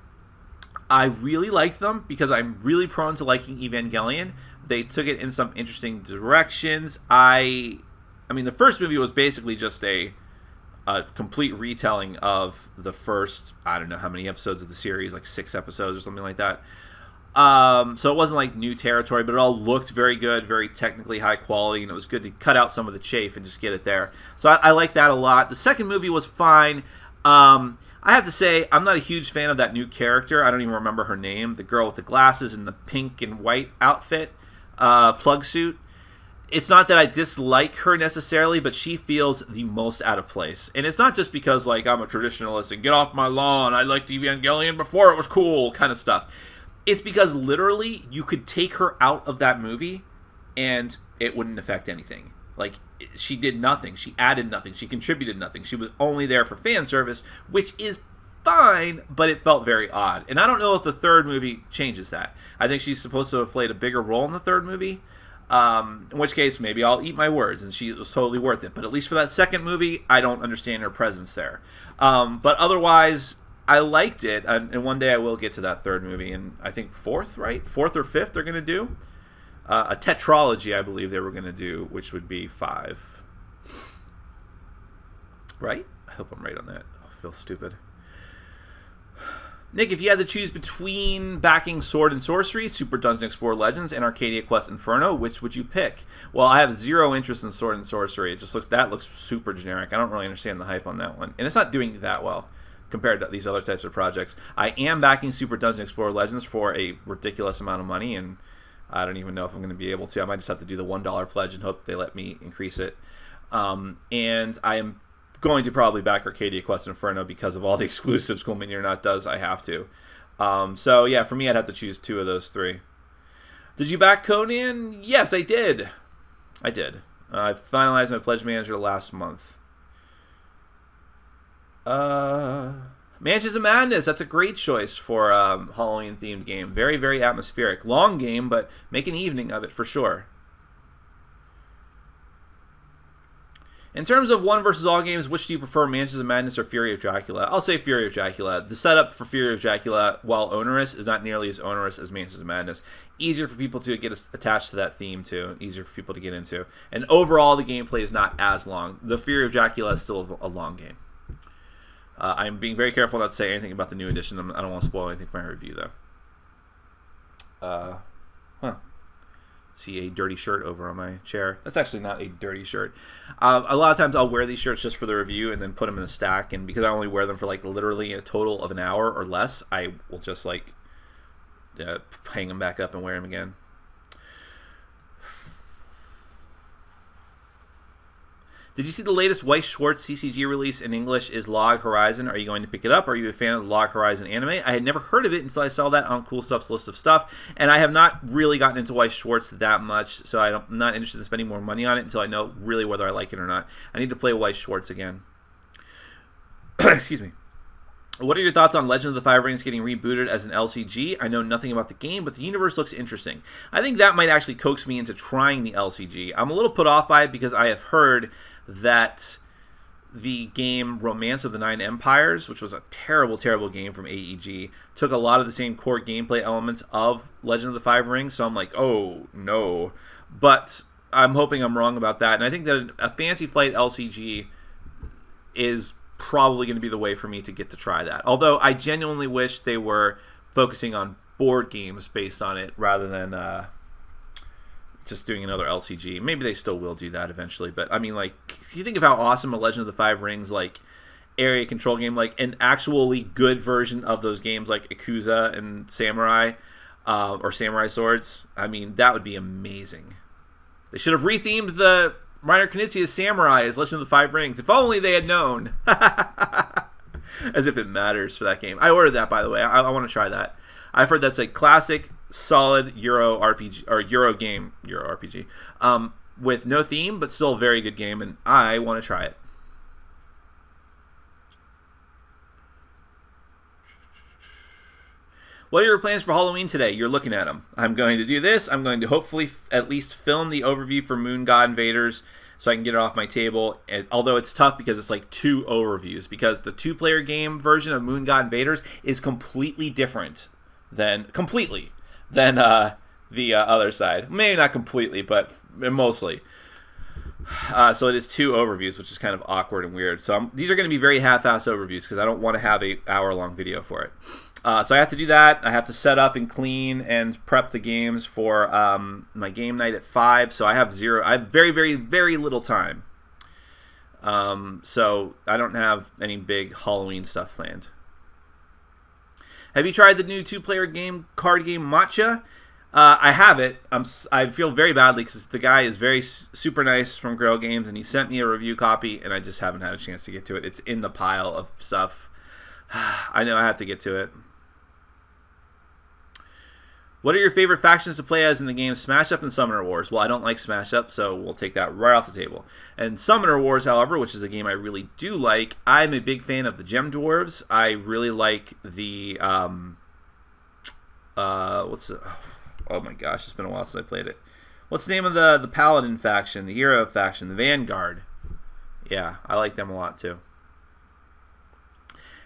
I really liked them because I'm really prone to liking Evangelion. They took it in some interesting directions. I mean, the first movie was basically just a complete retelling of the first, I don't know how many episodes of the series, like 6 episodes or something like that. So it wasn't like new territory, but it all looked very good, very technically high quality, and it was good to cut out some of the chafe and just get it there. So I like that a lot. The second movie was fine. I have to say, I'm not a huge fan of that new character. I don't even remember her name. The girl with the glasses and the pink and white outfit, plug suit. It's not that I dislike her necessarily, but she feels the most out of place. And it's not just because, like, I'm a traditionalist and get off my lawn, I liked Evangelion before it was cool kind of stuff. It's because literally you could take her out of that movie and it wouldn't affect anything. Like, she did nothing. She added nothing. She contributed nothing. She was only there for fan service, which is fine, but it felt very odd. And I don't know if the third movie changes that. I think she's supposed to have played a bigger role in the third movie. In which case, maybe I'll eat my words, and she was totally worth it. But at least for that second movie, I don't understand her presence there. But otherwise, I liked it, and one day I will get to that third movie, and I think fourth or fifth they're going to do. A tetralogy, I believe they were going to do, which would be 5. Right? I hope I'm right on that. I feel stupid. Nick, if you had to choose between backing Sword and Sorcery, Super Dungeon Explorer Legends, and Arcadia Quest Inferno, which would you pick? Well, I have zero interest in Sword and Sorcery. It just looks super generic. I don't really understand the hype on that one. And it's not doing that well compared to these other types of projects. I am backing Super Dungeon Explorer Legends for a ridiculous amount of money, and I don't even know if I'm going to be able to. I might just have to do the $1 pledge and hope they let me increase it. And I am going to probably back Arcadia Quest Inferno because of all the exclusives Cool Mini or Not does. I have to. So yeah, for me, I'd have to choose 2 of those 3. Did you back Conan? Yes, I did. I finalized my pledge manager last month. Mansions of Madness. That's a great choice for a Halloween themed game. Very, very atmospheric. Long game, but make an evening of it for sure. In terms of one versus all games, which do you prefer, Mansions of Madness or Fury of Dracula? I'll say Fury of Dracula. The setup for Fury of Dracula, while onerous, is not nearly as onerous as Mansions of Madness. Easier for people to get attached to that theme, too. Easier for people to get into. And overall, the gameplay is not as long. The Fury of Dracula is still a long game. I'm being very careful not to say anything about the new edition. I don't want to spoil anything for my review, though. See a dirty shirt over on my chair. That's actually not a dirty shirt. A lot of times I'll wear these shirts just for the review and then put them in a stack. And because I only wear them for like literally a total of an hour or less, I will just like hang them back up and wear them again. Did you see the latest Weiss Schwartz CCG release in English is Log Horizon? Are you going to pick it up? Are you a fan of the Log Horizon anime? I had never heard of it until I saw that on Cool Stuff's list of stuff, and I have not really gotten into Weiss Schwartz that much, so I'm not interested in spending more money on it until I know really whether I like it or not. I need to play Weiss Schwartz again. Excuse me. What are your thoughts on Legend of the Five Rings getting rebooted as an LCG? I know nothing about the game, but the universe looks interesting. I think that might actually coax me into trying the LCG. I'm a little put off by it because I have heard that the game Romance of the Nine Empires, which was a terrible, terrible game from AEG, took a lot of the same core gameplay elements of Legend of the Five Rings, so I'm like, oh, no. But I'm hoping I'm wrong about that, and I think that a Fantasy Flight LCG is probably going to be the way for me to get to try that. Although I genuinely wish they were focusing on board games based on it rather than just doing another LCG. Maybe they still will do that eventually, but I mean, like, if you think of how awesome a Legend of the Five Rings like area control game, like an actually good version of those games like Yakuza and Samurai or Samurai Swords, I mean, that would be amazing. They should have rethemed the Reiner Knizia's Samurai as Legend of the Five Rings. If only they had known. As if it matters for that game. I ordered that, by the way. I want to try that. I've heard that's a classic, solid Euro RPG or Euro RPG with no theme, but still a very good game, and I want to try it. What are your plans for Halloween today? You're looking at them. I'm going to do this. I'm going to hopefully at least film the overview for Moon God Invaders so I can get it off my table. And although it's tough because it's like 2 overviews, because the 2-player game version of Moon God Invaders is completely different than the other side. Maybe not completely, but mostly. So it is 2 overviews, which is kind of awkward and weird. So these are going to be very half-assed overviews because I don't want to have an hour-long video for it. So I have to do that. I have to set up and clean and prep the games for my game night at 5. So I have very, very, very little time. So I don't have any big Halloween stuff planned. Have you tried the new 2-player card game Matcha? I have it. I feel very badly because the guy is super nice from Grow Games, and he sent me a review copy, and I just haven't had a chance to get to it. It's in the pile of stuff. I know I have to get to it. What are your favorite factions to play as in the game Smash Up and Summoner Wars? Well, I don't like Smash Up, so we'll take that right off the table. And Summoner Wars, however, which is a game I really do like, I'm a big fan of the Gem Dwarves. I really like the oh my gosh, it's been a while since I played it. What's the name of the Paladin faction, the Hero faction, the Vanguard? Yeah, I like them a lot too.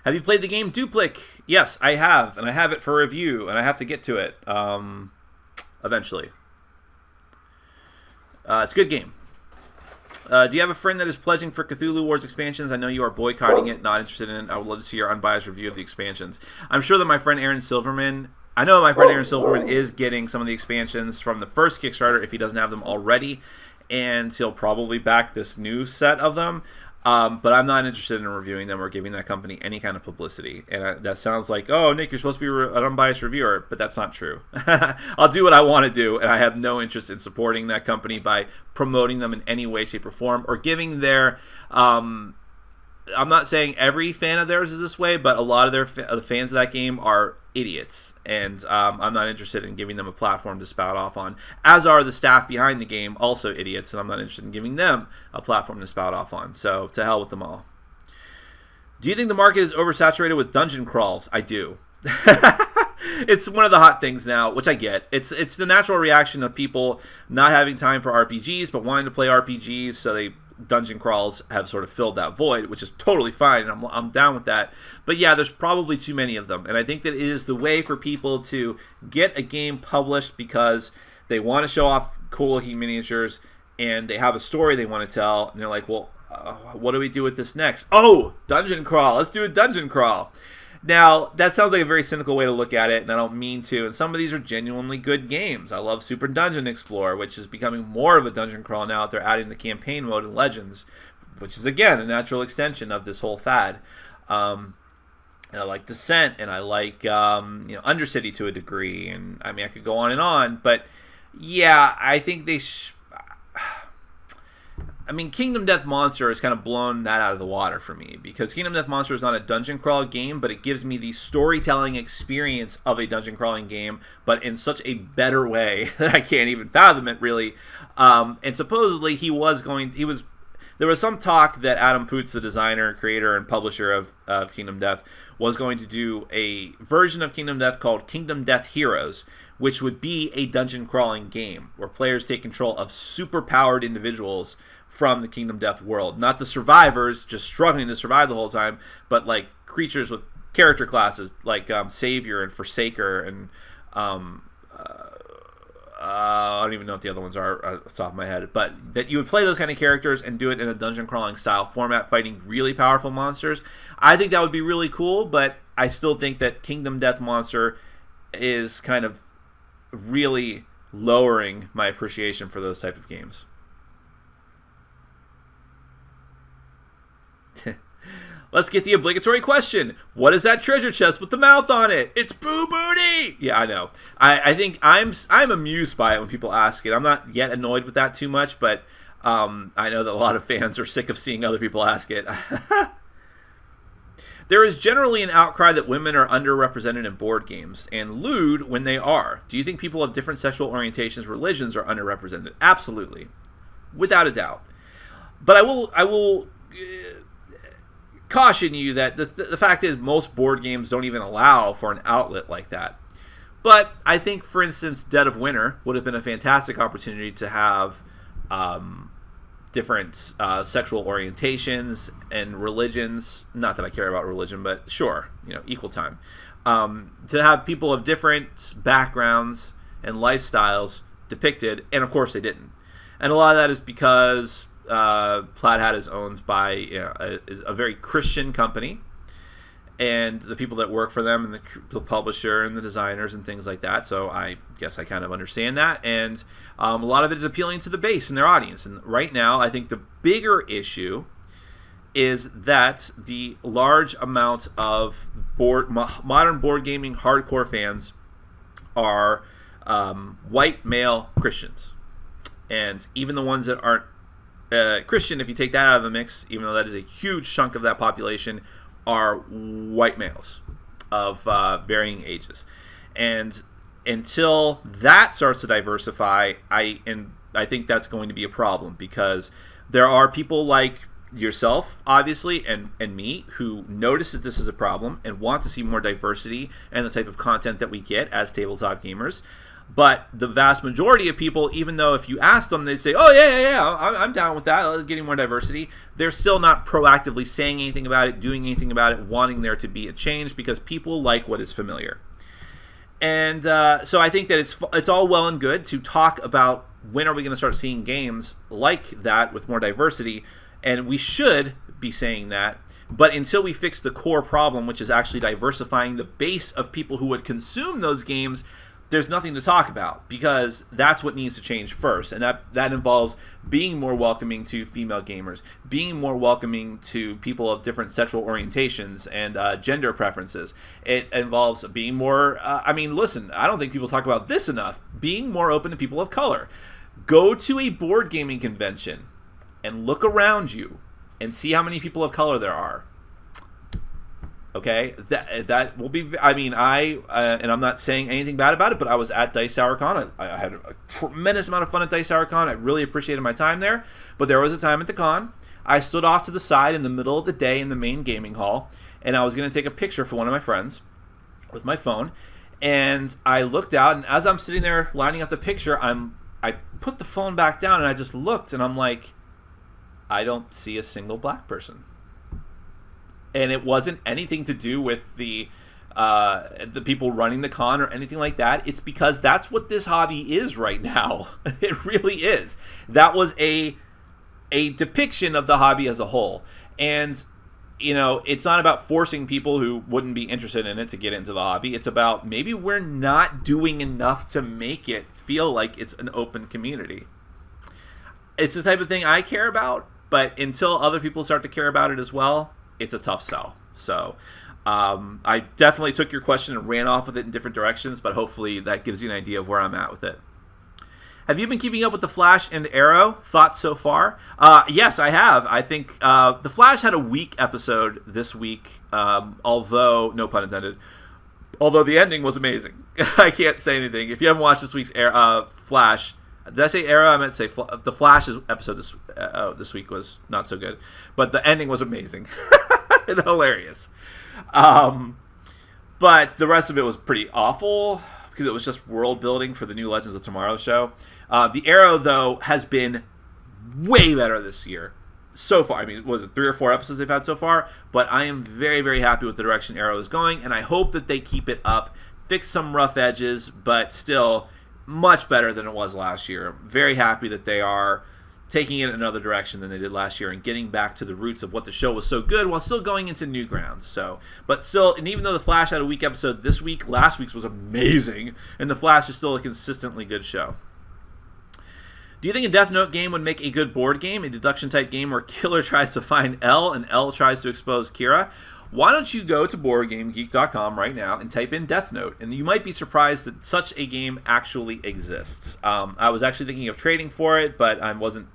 Have you played the game Duplic? Yes, I have, and I have it for review, and I have to get to it eventually. It's a good game. Do you have a friend that is pledging for Cthulhu Wars expansions? I know you are boycotting it, not interested in it. I would love to see your unbiased review of the expansions. I'm sure that my friend Aaron Silverman is getting some of the expansions from the first Kickstarter if he doesn't have them already, and he'll probably back this new set of them. But I'm not interested in reviewing them or giving that company any kind of publicity. And that sounds like, oh, Nick, you're supposed to be an unbiased reviewer, but that's not true. I'll do what I want to do, and I have no interest in supporting that company by promoting them in any way, shape, or form, or giving their... I'm not saying every fan of theirs is this way, but a lot of the fans of that game are idiots, and I'm not interested in giving them a platform to spout off on, as are the staff behind the game, also idiots, and I'm not interested in giving them a platform to spout off on, so to hell with them all. Do you think the market is oversaturated with dungeon crawls? I do. It's one of the hot things now, which I get. It's the natural reaction of people not having time for RPGs, but wanting to play RPGs, so dungeon crawls have sort of filled that void, which is totally fine, and I'm down with that. But yeah, there's probably too many of them, and I think that it is the way for people to get a game published because they want to show off cool-looking miniatures, and they have a story they want to tell, and they're like, well, what do we do with this next? Oh, dungeon crawl. Let's do a dungeon crawl. Now, that sounds like a very cynical way to look at it, and I don't mean to, and some of these are genuinely good games. I love Super Dungeon Explorer, which is becoming more of a dungeon crawl now that they're adding the campaign mode in Legends, which is, again, a natural extension of this whole fad. And I like Descent, and I like Undercity to a degree, and I mean, I could go on, but yeah, I think they Kingdom Death Monster has kind of blown that out of the water for me, because Kingdom Death Monster is not a dungeon crawl game, but it gives me the storytelling experience of a dungeon crawling game, but in such a better way that I can't even fathom it, really. And supposedly there was some talk that Adam Poots, the designer, creator, and publisher of Kingdom Death, was going to do a version of Kingdom Death called Kingdom Death Heroes, which would be a dungeon crawling game where players take control of super powered individuals from the Kingdom Death world. Not the survivors just struggling to survive the whole time, but like creatures with character classes like Savior and Forsaker and I don't even know what the other ones are off the top of my head, but that you would play those kind of characters and do it in a dungeon crawling style format, fighting really powerful monsters. I think that would be really cool, but I still think that Kingdom Death Monster is kind of really lowering my appreciation for those type of games. Let's get the obligatory question. What is that treasure chest with the mouth on it? It's Boo Booty! Yeah, I know. I think I'm amused by it when people ask it. I'm not yet annoyed with that too much, but I know that a lot of fans are sick of seeing other people ask it. There is generally an outcry that women are underrepresented in board games, and lewd when they are. Do you think people of different sexual orientations, religions are underrepresented? Absolutely. Without a doubt. But I will caution you that the fact is most board games don't even allow for an outlet like that. But I think, for instance, Dead of Winter would have been a fantastic opportunity to have different sexual orientations and religions. Not that I care about religion, but sure, equal time. to have people of different backgrounds and lifestyles depicted, and of course they didn't. And a lot of that is because Plaid Hat is owned by a very Christian company, and the people that work for them, and the publisher and the designers and things like that. So I guess I kind of understand that, and a lot of it is appealing to the base and their audience. And right now, I think the bigger issue is that the large amount of modern board gaming hardcore fans are white male Christians. And even the ones that aren't Christian, if you take that out of the mix, even though that is a huge chunk of that population, are white males of varying ages. And until that starts to diversify, I think that's going to be a problem, because there are people like yourself, obviously, and me, who notice that this is a problem and want to see more diversity and the type of content that we get as tabletop gamers. But the vast majority of people, even though if you ask them, they'd say, oh, yeah, I'm down with that, getting more diversity, they're still not proactively saying anything about it, doing anything about it, wanting there to be a change, because people like what is familiar. And so I think that it's all well and good to talk about when are we going to start seeing games like that with more diversity, and we should be saying that. But until we fix the core problem, which is actually diversifying the base of people who would consume those games, there's nothing to talk about, because that's what needs to change first. And that involves being more welcoming to female gamers, being more welcoming to people of different sexual orientations and gender preferences. It involves being more, listen, I don't think people talk about this enough, being more open to people of color. Go to a board gaming convention and look around you and see how many people of color there are. Okay, that will be. And I'm not saying anything bad about it, but I was at Dice Hour Con. I had a tremendous amount of fun at Dice Hour Con. I really appreciated my time there. But there was a time at the con, I stood off to the side in the middle of the day in the main gaming hall, and I was going to take a picture for one of my friends with my phone. And I looked out, and as I'm sitting there lining up the picture, I put the phone back down, and I just looked, and I'm like, I don't see a single black person. And it wasn't anything to do with the people running the con or anything like that. It's because that's what this hobby is right now. It really is. That was a depiction of the hobby as a whole. And, it's not about forcing people who wouldn't be interested in it to get into the hobby. It's about maybe we're not doing enough to make it feel like it's an open community. It's the type of thing I care about, but until other people start to care about it as well, it's a tough sell. So I definitely took your question and ran off with it in different directions, but hopefully that gives you an idea of where I'm at with it. Have you been keeping up with The Flash and Arrow? Thoughts so far? Yes, I have. I think The Flash had a weak episode this week, although, no pun intended, although the ending was amazing. I can't say anything. If you haven't watched this week's Flash, did I say Arrow? I meant to say The Flash's episode this week was not so good, but the ending was amazing and hilarious. But the rest of it was pretty awful because it was just world building for the new Legends of Tomorrow show. The Arrow, though, has been way better this year so far. I mean, was it 3 or 4 episodes they've had so far? But I am very, very happy with the direction Arrow is going, and I hope that they keep it up, fix some rough edges, but still much better than it was last year. I'm very happy that they are taking it in another direction than they did last year and getting back to the roots of what the show was so good while still going into new grounds. But still, and even though The Flash had a weak episode this week, last week's was amazing, and The Flash is still a consistently good show. Do you think a Death Note game would make a good board game, a deduction type game where Killer tries to find L and L tries to expose Kira? Why don't you go to BoardGameGeek.com right now and type in Death Note, and you might be surprised that such a game actually exists. I was actually thinking of trading for it, but I wasn't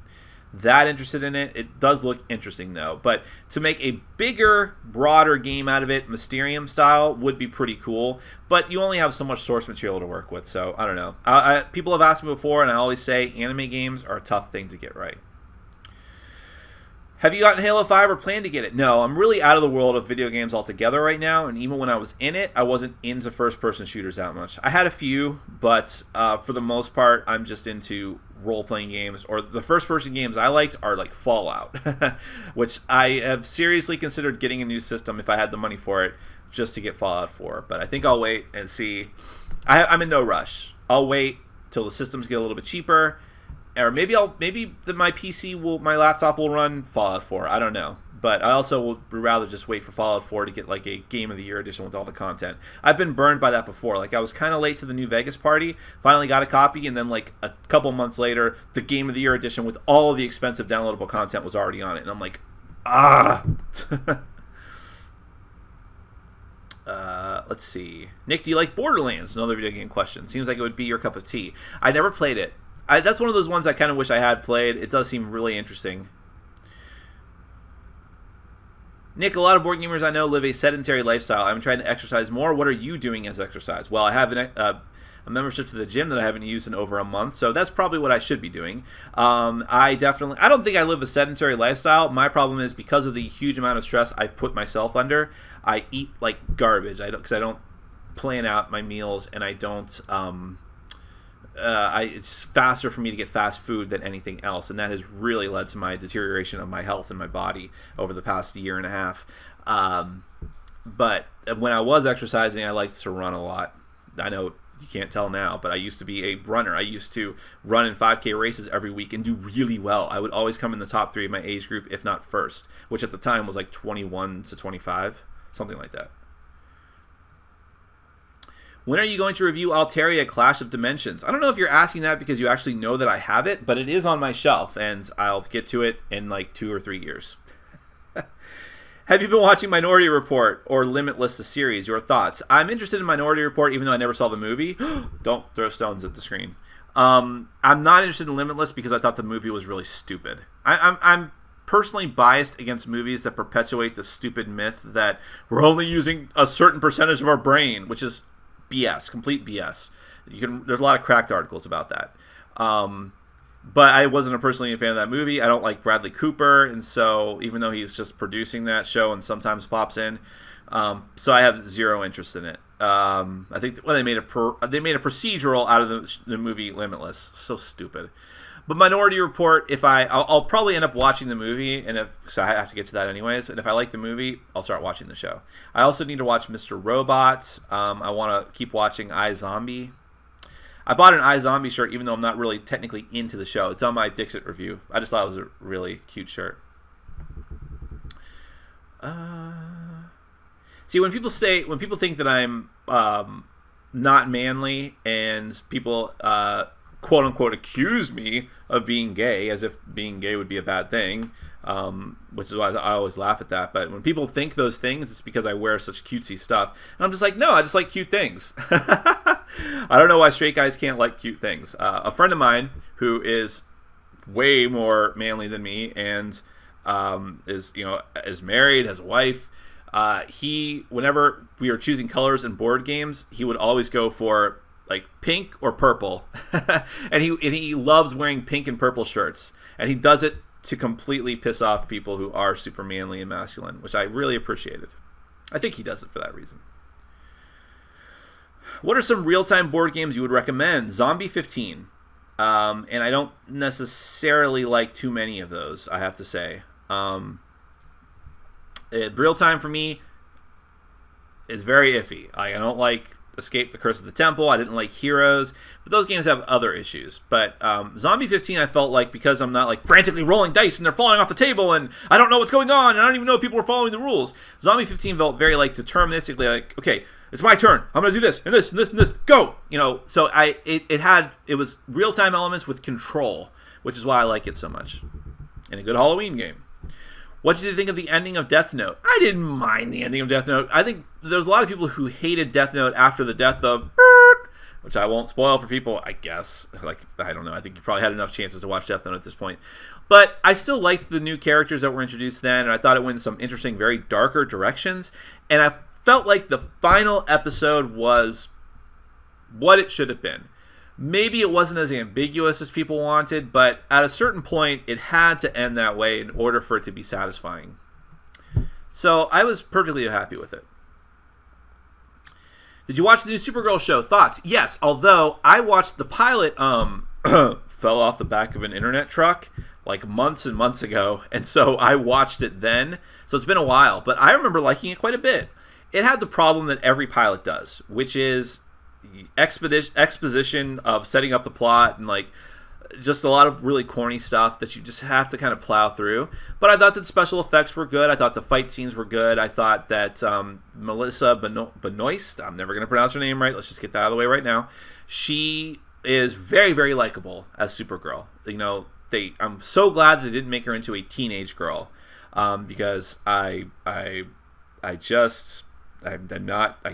that interested in it. It does look interesting, though. But to make a bigger, broader game out of it, Mysterium style, would be pretty cool. But you only have so much source material to work with, so I don't know. People have asked me before, and I always say anime games are a tough thing to get right. Have you gotten Halo 5 or plan to get it? No, I'm really out of the world of video games altogether right now, and even when I was in it, I wasn't into first-person shooters that much. I had a few, but for the most part, I'm just into role-playing games, or the first-person games I liked are like Fallout, which I have seriously considered getting a new system if I had the money for it, just to get Fallout 4. But I think I'll wait and see. I'm in no rush. I'll wait till the systems get a little bit cheaper, or maybe my laptop will run Fallout 4. I don't know. But I also would rather just wait for Fallout 4 to get like a Game of the Year edition with all the content. I've been burned by that before. Like, I was kind of late to the New Vegas party, finally got a copy, and then like a couple months later, the Game of the Year edition with all of the expensive downloadable content was already on it. And I'm like, let's see. Nick, do you like Borderlands? Another video game question. Seems like it would be your cup of tea. I never played it. That's one of those ones I kind of wish I had played. It does seem really interesting. Nick, a lot of board gamers I know live a sedentary lifestyle. I'm trying to exercise more. What are you doing as exercise? Well, I have a membership to the gym that I haven't used in over a month, so that's probably what I should be doing. I don't think I live a sedentary lifestyle. My problem is because of the huge amount of stress I've put myself under, I eat like garbage. Because I don't plan out my meals, and I don't. It's faster for me to get fast food than anything else, and that has really led to my deterioration of my health and my body over the past year and a half. But when I was exercising, I liked to run a lot. I know you can't tell now, but I used to be a runner. I used to run in 5K races every week and do really well. I would always come in the top 3 of my age group, if not first, which at the time was like 21 to 25, something like that. When are you going to review Altaria Clash of Dimensions? I don't know if you're asking that because you actually know that I have it, but it is on my shelf, and I'll get to it in like 2 or 3 years. Have you been watching Minority Report or Limitless, the series? Your thoughts? I'm interested in Minority Report, even though I never saw the movie. Don't throw stones at the screen. I'm not interested in Limitless because I thought the movie was really stupid. I'm personally biased against movies that perpetuate the stupid myth that we're only using a certain percentage of our brain, which is BS, complete BS. There's a lot of cracked articles about that. But I wasn't personally a fan of that movie. I don't like Bradley Cooper, and so even though he's just producing that show and sometimes pops in, so I have zero interest in it. I think they made a procedural out of the movie Limitless. So stupid. But Minority Report, I'll probably end up watching the movie, and so I have to get to that anyways. And if I like the movie, I'll start watching the show. I also need to watch Mr. Robot. I want to keep watching iZombie. I bought an iZombie shirt, even though I'm not really technically into the show. It's on my Dixit review. I just thought it was a really cute shirt. See, when people think that I'm not manly, and people quote unquote accuse me of being gay, as if being gay would be a bad thing, which is why I always laugh at that. But when people think those things, it's because I wear such cutesy stuff, and I'm just like, no, I just like cute things. I don't know why straight guys can't like cute things. A friend of mine who is way more manly than me and is married, has a wife. Whenever we were choosing colors in board games, he would always go for like pink or purple, and he loves wearing pink and purple shirts, and he does it to completely piss off people who are super manly and masculine, which I really appreciated. I think he does it for that reason. What are some real-time board games you would recommend? Zombie 15. And I don't necessarily like too many of those, I have to say. Real-time for me is very iffy. I don't like Escape the Curse of the Temple. I didn't like Heroes. But those games have other issues. But Zombie 15, I felt like, because I'm not like frantically rolling dice and they're falling off the table and I don't know what's going on and I don't even know if people are following the rules. Zombie 15 felt very like deterministically like, okay, it's my turn. I'm gonna do this and this and this and this. Go. So it was real-time elements with control, which is why I like it so much. And a good Halloween game. What did you think of the ending of Death Note? I didn't mind the ending of Death Note. I think there's a lot of people who hated Death Note after the death of, which I won't spoil for people, I guess. Like, I don't know. I think you probably had enough chances to watch Death Note at this point. But I still liked the new characters that were introduced then, and I thought it went in some interesting, very darker directions. And I felt like the final episode was what it should have been. Maybe it wasn't as ambiguous as people wanted, but at a certain point, it had to end that way in order for it to be satisfying. So I was perfectly happy with it. Did you watch the new Supergirl show? Thoughts? Yes, although I watched the pilot fell off the back of an internet truck like months and months ago, and so I watched it then. So it's been a while, but I remember liking it quite a bit. It had the problem that every pilot does, which is exposition of setting up the plot and like just a lot of really corny stuff that you just have to kind of plow through. But I thought that special effects were good. I thought the fight scenes were good. I thought that Melissa Benoist, I'm never going to pronounce her name right. Let's just get that out of the way right now. She is very, very likable as Supergirl. You know, I'm so glad they didn't make her into a teenage girl, because I'm not. I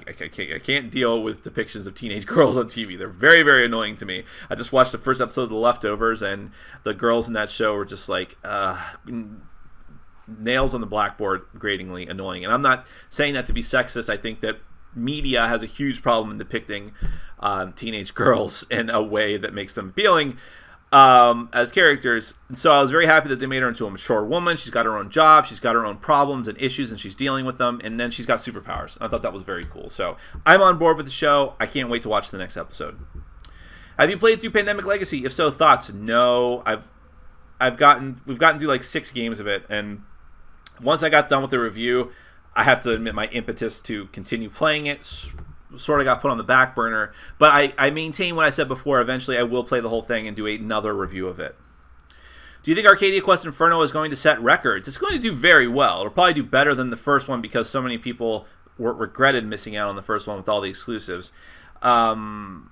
can't deal with depictions of teenage girls on TV. They're very, very annoying to me. I just watched the first episode of The Leftovers, and the girls in that show were just like nails on the blackboard, gratingly annoying. And I'm not saying that to be sexist. I think that media has a huge problem in depicting teenage girls in a way that makes them appealing as characters. And so I was very happy that they made her into a mature woman. She's got her own job, she's got her own problems and issues, and she's dealing with them, and then she's got superpowers. I thought that was very cool. So I'm on board with the show. I can't wait to watch the next episode. Have you played through Pandemic Legacy? If so, thoughts? No. We've gotten through like 6 games of it, and once I got done with the review, I have to admit my impetus to continue playing it sort of got put on the back burner. But I maintain what I said before. Eventually, I will play the whole thing and do another review of it. Do you think Arcadia Quest Inferno is going to set records? It's going to do very well. It'll probably do better than the first one because so many people regretted missing out on the first one with all the exclusives. Will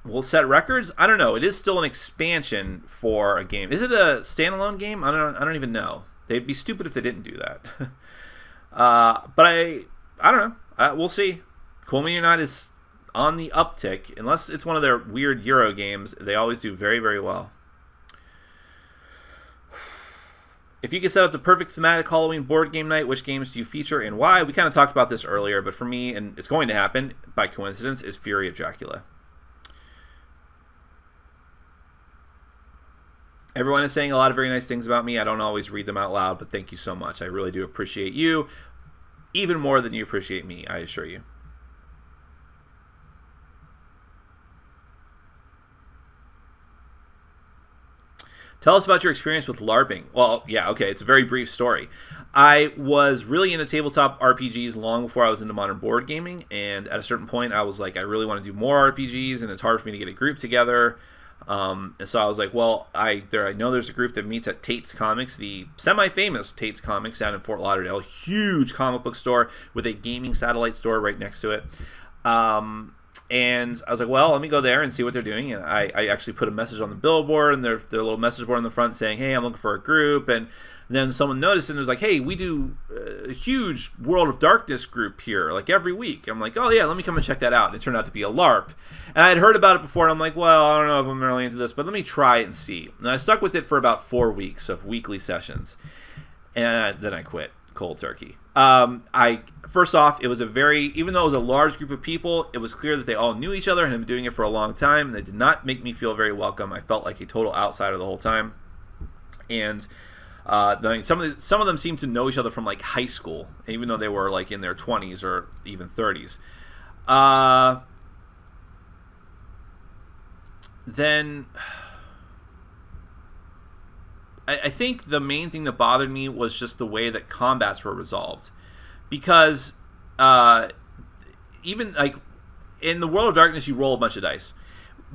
it set records? I don't know. It is still an expansion for a game. Is it a standalone game? I don't even know. They'd be stupid if they didn't do that. But I don't know. We'll see. Cool Mini Night is on the uptick. Unless it's one of their weird Euro games, they always do very, very well. If you could set up the perfect thematic Halloween board game night, which games do you feature and why? We kind of talked about this earlier, but for me, and it's going to happen by coincidence, is Fury of Dracula. Everyone is saying a lot of very nice things about me. I don't always read them out loud, but thank you so much. I really do appreciate you, even more than you appreciate me, I assure you. Tell us about your experience with LARPing. Well, yeah, okay, it's a very brief story. I was really into tabletop RPGs long before I was into modern board gaming, and at a certain point I was like, I really want to do more RPGs, and it's hard for me to get a group together. And so I was like, well, I know there's a group that meets at Tate's Comics, the semi-famous Tate's Comics down in Fort Lauderdale, a huge comic book store with a gaming satellite store right next to it. And I was like, well, let me go there and see what they're doing. And I actually put a message on the billboard and their little message board on the front saying, hey, I'm looking for a group. And then someone noticed and was like, hey, we do a huge World of Darkness group here, like every week. I'm like, oh, yeah, let me come and check that out. And it turned out to be a LARP. And I had heard about it before, and I'm like, well, I don't know if I'm really into this, but let me try it and see. And I stuck with it for about 4 weeks of weekly sessions. And then I quit cold turkey. First off, it was even though it was a large group of people, it was clear that they all knew each other and had been doing it for a long time, and they did not make me feel very welcome. I felt like a total outsider the whole time. And some of them seemed to know each other from like high school, even though they were like in their 20s or even 30s. Then I think the main thing that bothered me was just the way that combats were resolved. Because even like in the World of Darkness, you roll a bunch of dice.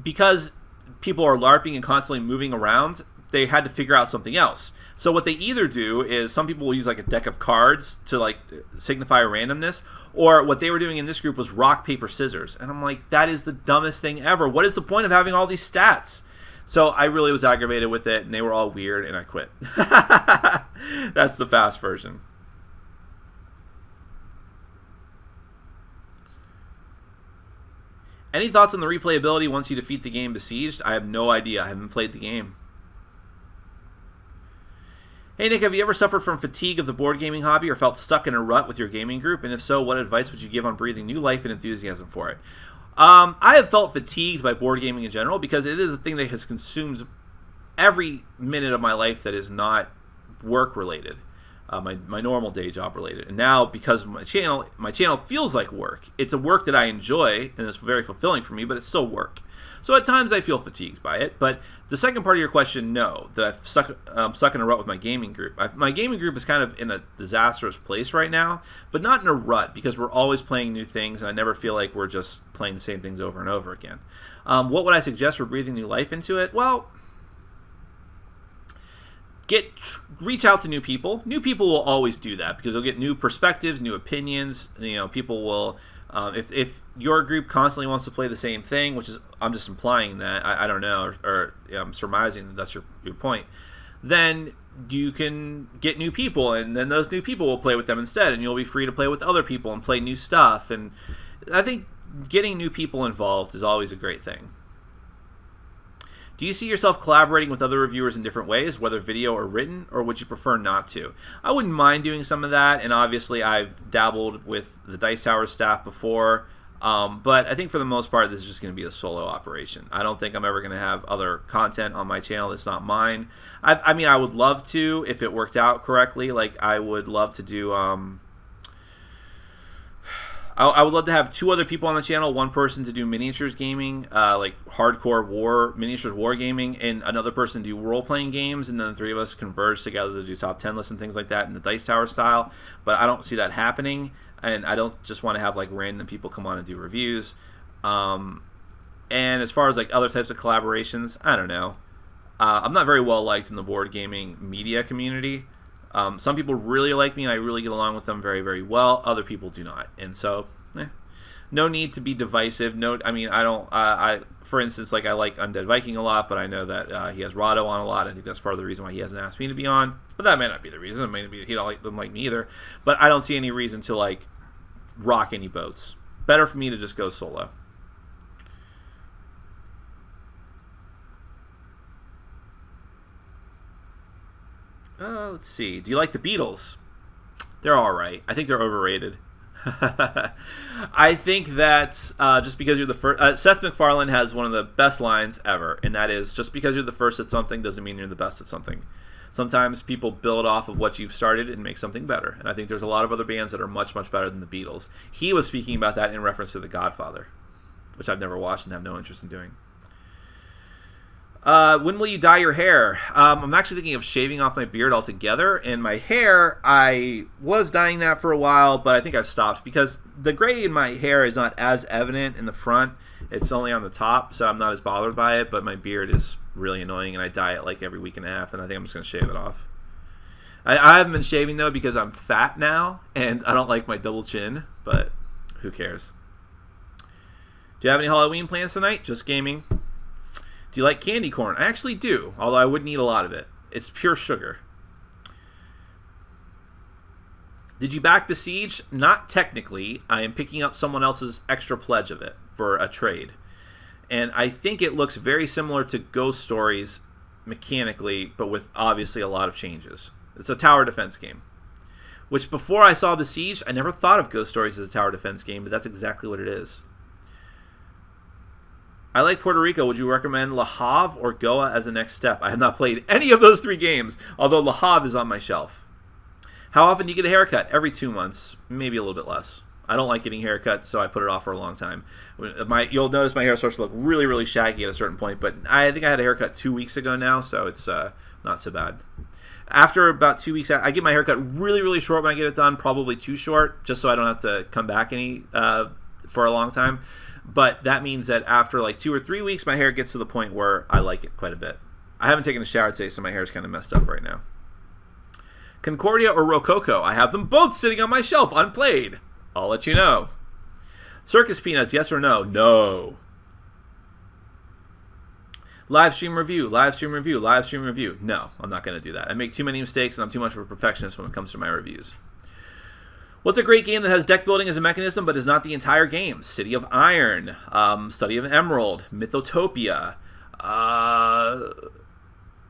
Because people are LARPing and constantly moving around, they had to figure out something else. So what they either do is some people will use like a deck of cards to like signify randomness, or what they were doing in this group was rock, paper, scissors. And I'm like, that is the dumbest thing ever. What is the point of having all these stats? So I really was aggravated with it, and they were all weird, and I quit. That's the fast version. Any thoughts on the replayability once you defeat the game Besieged? I have no idea. I haven't played the game. Hey Nick, have you ever suffered from fatigue of the board gaming hobby or felt stuck in a rut with your gaming group? And if so, what advice would you give on breathing new life and enthusiasm for it? I have felt fatigued by board gaming in general because it is a thing that has consumed every minute of my life that is not work related. my normal day job related. And now, because my channel feels like work. It's a work that I enjoy, and it's very fulfilling for me, but it's still work. So at times I feel fatigued by it. But the second part of your question, no, that I've stuck in a rut with my gaming group. My gaming group is kind of in a disastrous place right now, but not in a rut, because we're always playing new things, and I never feel like we're just playing the same things over and over again. What would I suggest for breathing new life into it? Well, reach out to new people. New people will always do that, because you'll get new perspectives, new opinions. You know, people will, if your group constantly wants to play the same thing, which is, I'm just implying that, I don't know, or I'm surmising that that's your point, then you can get new people, and then those new people will play with them instead, and you'll be free to play with other people and play new stuff. And I think getting new people involved is always a great thing. Do you see yourself collaborating with other reviewers in different ways, whether video or written, or would you prefer not to? I wouldn't mind doing some of that, and obviously I've dabbled with the Dice Tower staff before, but I think for the most part this is just going to be a solo operation. I don't think I'm ever going to have other content on my channel that's not mine. I mean, I would love to, if it worked out correctly. Like, I would love to do... I would love to have 2 other people on the channel, one person to do miniatures gaming, like hardcore miniatures war gaming, and another person to do role-playing games, and then the 3 of us converge together to do top 10 lists and things like that in the Dice Tower style. But I don't see that happening, and I don't just want to have like random people come on and do reviews. And as far as like other types of collaborations, I don't know. I'm not very well liked in the board gaming media community. Some people really like me, and I really get along with them very, very well. Other people do not, and so no need to be divisive. No, I mean, I don't. For instance, like, I like Undead Viking a lot, but I know that he has Rado on a lot. I think that's part of the reason why he hasn't asked me to be on. But that may not be the reason. It may be he don't like me either. But I don't see any reason to like rock any boats. Better for me to just go solo. Let's see. Do you like the Beatles? They're all right. I think they're overrated. I think that just because you're the first... Seth MacFarlane has one of the best lines ever, and that is, just because you're the first at something doesn't mean you're the best at something. Sometimes people build off of what you've started and make something better, and I think there's a lot of other bands that are much, much better than the Beatles. He was speaking about that in reference to The Godfather, which I've never watched and have no interest in doing. When will you dye your hair? I'm actually thinking of shaving off my beard altogether, and my hair, I was dyeing that for a while, but I think I've stopped because the gray in my hair is not as evident in the front. It's only on the top, so I'm not as bothered by it, but my beard is really annoying, and I dye it like every week and a half, and I think I'm just going to shave it off. I haven't been shaving, though, because I'm fat now, and I don't like my double chin, but who cares? Do you have any Halloween plans tonight? Just gaming. Do you like candy corn? I actually do, although I wouldn't eat a lot of it. It's pure sugar. Did you back Besiege? Not technically. I am picking up someone else's extra pledge of it for a trade. And I think it looks very similar to Ghost Stories mechanically, but with obviously a lot of changes. It's a tower defense game. Which, before I saw Besiege, I never thought of Ghost Stories as a tower defense game, but that's exactly what it is. I like Puerto Rico. Would you recommend Le Havre or Goa as the next step? I have not played any of those 3 games, although Le Havre is on my shelf. How often do you get a haircut? Every 2 months, maybe a little bit less. I don't like getting haircuts, so I put it off for a long time. You'll notice my hair starts to look really, really shaggy at a certain point, but I think I had a haircut 2 weeks ago now, so it's not so bad. After about 2 weeks, I get my haircut really, really short when I get it done, probably too short, just so I don't have to come back for a long time. But that means that after like 2 or 3 weeks, my hair gets to the point where I like it quite a bit. I haven't taken a shower today, so my hair's kind of messed up right now. Concordia or Rococo? I have them both sitting on my shelf, unplayed. I'll let you know. Circus Peanuts, yes or no? No. Live stream review, live stream review, live stream review. No, I'm not going to do that. I make too many mistakes, and I'm too much of a perfectionist when it comes to my reviews. What's a great game that has deck building as a mechanism but is not the entire game? City of Iron, Study of Emerald, Mythotopia.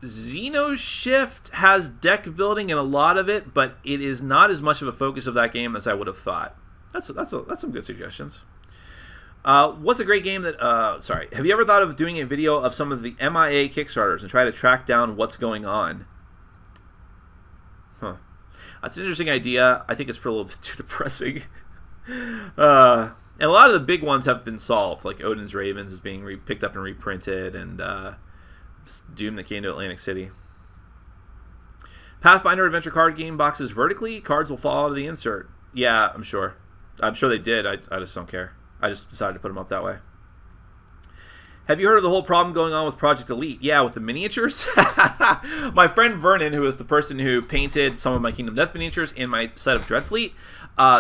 Xenoshift has deck building in a lot of it, but it is not as much of a focus of that game as I would have thought. That's some good suggestions. What's a great game that... have you ever thought of doing a video of some of the MIA Kickstarters and try to track down what's going on? Huh. That's an interesting idea. I think it's a little bit too depressing. And a lot of the big ones have been solved, like Odin's Ravens is being picked up and reprinted, and Doom that came to Atlantic City. Pathfinder adventure card game boxes vertically. Cards will fall out of the insert. Yeah, I'm sure. I'm sure they did. I just don't care. I just decided to put them up that way. Have you heard of the whole problem going on with Project Elite? Yeah, with the miniatures. My friend Vernon, who is the person who painted some of my Kingdom Death miniatures in my set of Dreadfleet,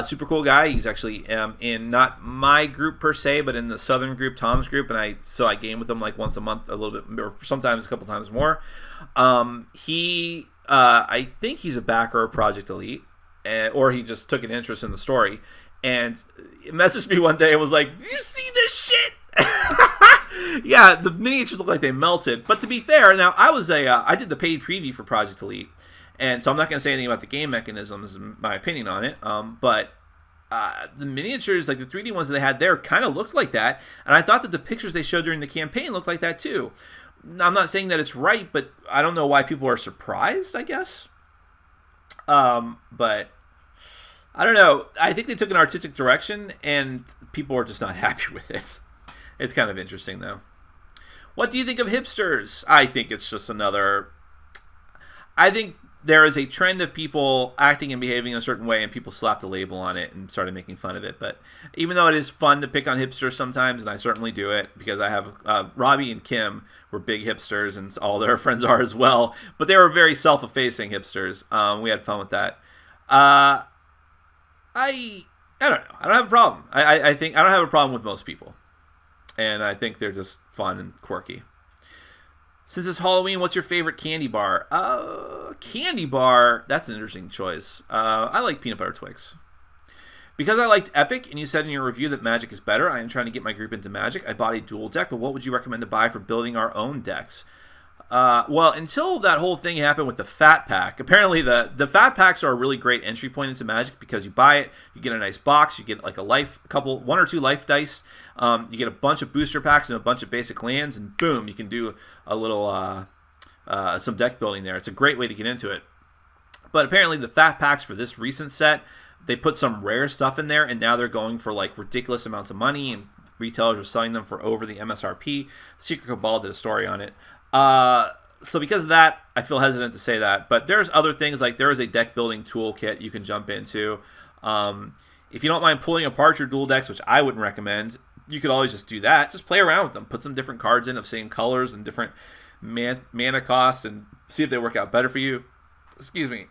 super cool guy. He's actually in not my group per se, but in the Southern group, Tom's group, and I game with him like once a month, a little bit, or sometimes a couple times more. I think he's a backer of Project Elite, or he just took an interest in the story, and messaged me one day and was like, "Do you see this shit?" Yeah, the miniatures look like they melted. But to be fair, now I did the paid preview for Project Elite, and so I'm not going to say anything about the game mechanisms, my opinion on it. But the miniatures, like the 3D ones that they had there, kind of looked like that, and I thought that the pictures they showed during the campaign looked like that too. I'm not saying that it's right, but I don't know why people are surprised, I guess. But I don't know. I think they took an artistic direction, and people are just not happy with it. It's kind of interesting, though. What do you think of hipsters? I think it's just another... I think there is a trend of people acting and behaving in a certain way, and people slapped a label on it and started making fun of it. But even though it is fun to pick on hipsters sometimes, and I certainly do it, because I have Robbie and Kim were big hipsters, and all their friends are as well. But they were very self-effacing hipsters. We had fun with that. I don't know. I don't have a problem. I think I don't have a problem with most people. And I think they're just fun and quirky. Since it's Halloween, what's your favorite candy bar? Candy bar, that's an interesting choice. I like peanut butter Twix. Because I liked Epic, and you said in your review that Magic is better, I am trying to get my group into Magic. I bought a dual deck, but what would you recommend to buy for building our own decks? Well, until that whole thing happened with the Fat Pack, apparently the Fat Packs are a really great entry point into Magic, because you buy it, you get a nice box, you get like one or two life dice, you get a bunch of booster packs and a bunch of basic lands, and boom, you can do a little some deck building there. It's a great way to get into it. But apparently the Fat Packs for this recent set, they put some rare stuff in there, and now they're going for like ridiculous amounts of money, and retailers are selling them for over the MSRP. Secret Cabal did a story on it. So because of that, I feel hesitant to say that. But there's other things, like there is a deck building toolkit you can jump into. If you don't mind pulling apart your dual decks, which I wouldn't recommend, you could always just do that. Just play around with them. Put some different cards in of same colors and different mana costs, and see if they work out better for you. Excuse me.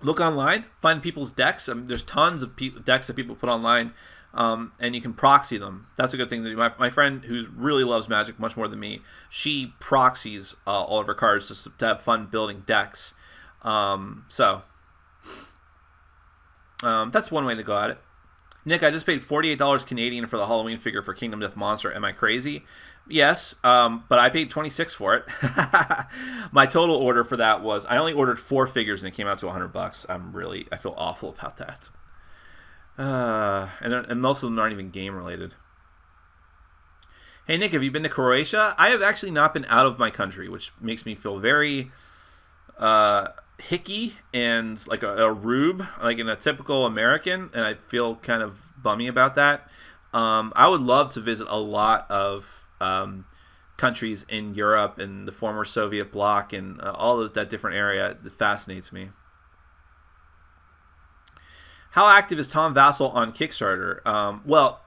Look online. Find people's decks. There's tons of decks that people put online. And you can proxy them. That's a good thing to do. My friend who really loves Magic much more than me, she proxies all of her cards just to have fun building decks. So that's one way to go at it. Nick, I just paid $48 Canadian for the Halloween figure for Kingdom Death Monster. Am I crazy? Yes, but I paid $26 for it. My total order for that was, I only ordered 4 figures and it came out to $100. I feel awful about that. And most of them aren't even game related. Hey Nick, have you been to Croatia? I have actually not been out of my country, which makes me feel very hicky and like a rube, like in a typical American, and I feel kind of bummy about that. I would love to visit a lot of countries in Europe and the former Soviet bloc and all of that different area. It fascinates me. How active is Tom Vassell on Kickstarter? Well,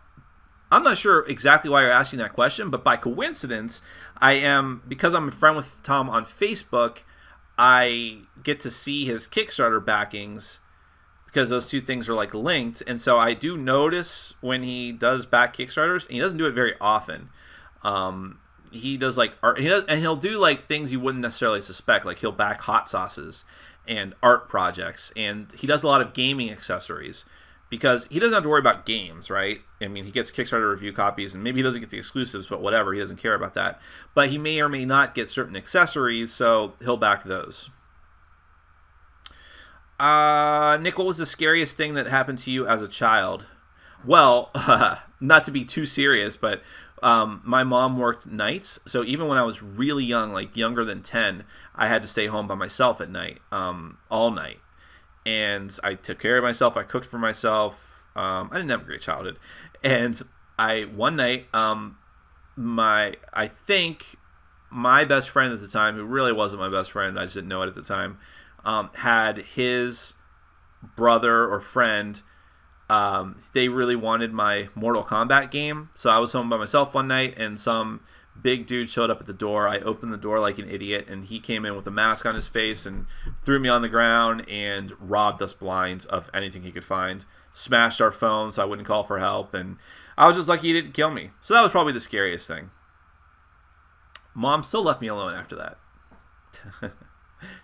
I'm not sure exactly why you're asking that question, but by coincidence, because I'm a friend with Tom on Facebook, I get to see his Kickstarter backings because those two things are like linked. And so I do notice when he does back Kickstarters, and he doesn't do it very often. He does like art, and he'll do like things you wouldn't necessarily suspect, like he'll back hot sauces and art projects, and he does a lot of gaming accessories because he doesn't have to worry about games, right? I mean, he gets Kickstarter review copies, and maybe he doesn't get the exclusives, but whatever, he doesn't care about that. But he may or may not get certain accessories, so he'll back those. Nick, what was the scariest thing that happened to you as a child? Well, not to be too serious, but my mom worked nights, so even when I was really young, like younger than 10, I had to stay home by myself at night, all night. and I took care of myself. I cooked for myself. I didn't have a great childhood, and one night, I think my best friend at the time, who really wasn't my best friend, I just didn't know it at the time, had his brother or friend. They really wanted my Mortal Kombat game, so I was home by myself one night, and some big dude showed up at the door. I opened the door like an idiot, and he came in with a mask on his face and threw me on the ground and robbed us blind of anything he could find. Smashed our phone so I wouldn't call for help, and I was just lucky he didn't kill me. So that was probably the scariest thing. Mom still left me alone after that.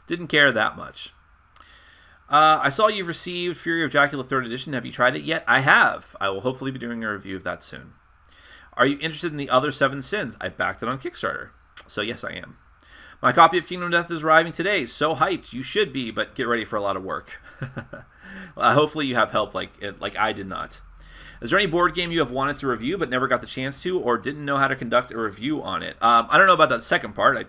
Didn't care that much. I saw you've received Fury of Dracula 3rd Edition. Have you tried it yet? I have. I will hopefully be doing a review of that soon. Are you interested in the other 7 Sins? I backed it on Kickstarter. So yes, I am. My copy of Kingdom Death is arriving today. So hyped. You should be, but get ready for a lot of work. Hopefully you have help like I did not. Is there any board game you have wanted to review but never got the chance to, or didn't know how to conduct a review on it? I don't know about that second part.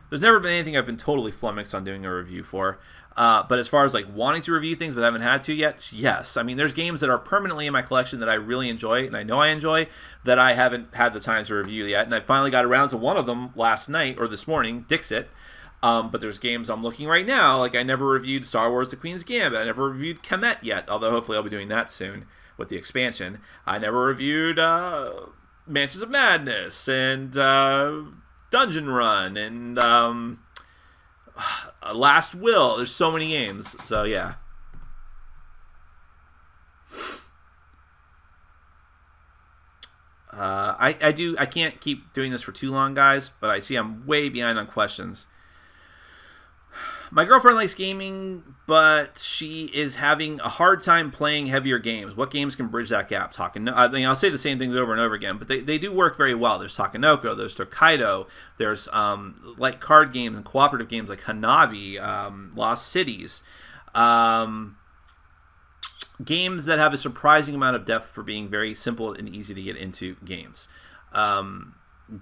There's never been anything I've been totally flummoxed on doing a review for. But as far as like wanting to review things but haven't had to yet, yes. I mean, there's games that are permanently in my collection that I really enjoy, and I know I enjoy, that I haven't had the time to review yet. And I finally got around to one of them last night, or this morning, Dixit. But there's games I'm looking right now, like I never reviewed Star Wars The Queen's Gambit. I never reviewed Kemet yet, although hopefully I'll be doing that soon with the expansion. I never reviewed Mansions of Madness and Dungeon Run and Last Will. There's so many games. So yeah. I can't keep doing this for too long, guys, but I see I'm way behind on questions. My girlfriend likes gaming, but she is having a hard time playing heavier games. What games can bridge that gap? I'll say the same things over and over again, but they do work very well. There's Takenoko, there's Tokaido, there's like card games and cooperative games like Hanabi, Lost Cities. Games that have a surprising amount of depth for being very simple and easy to get into games.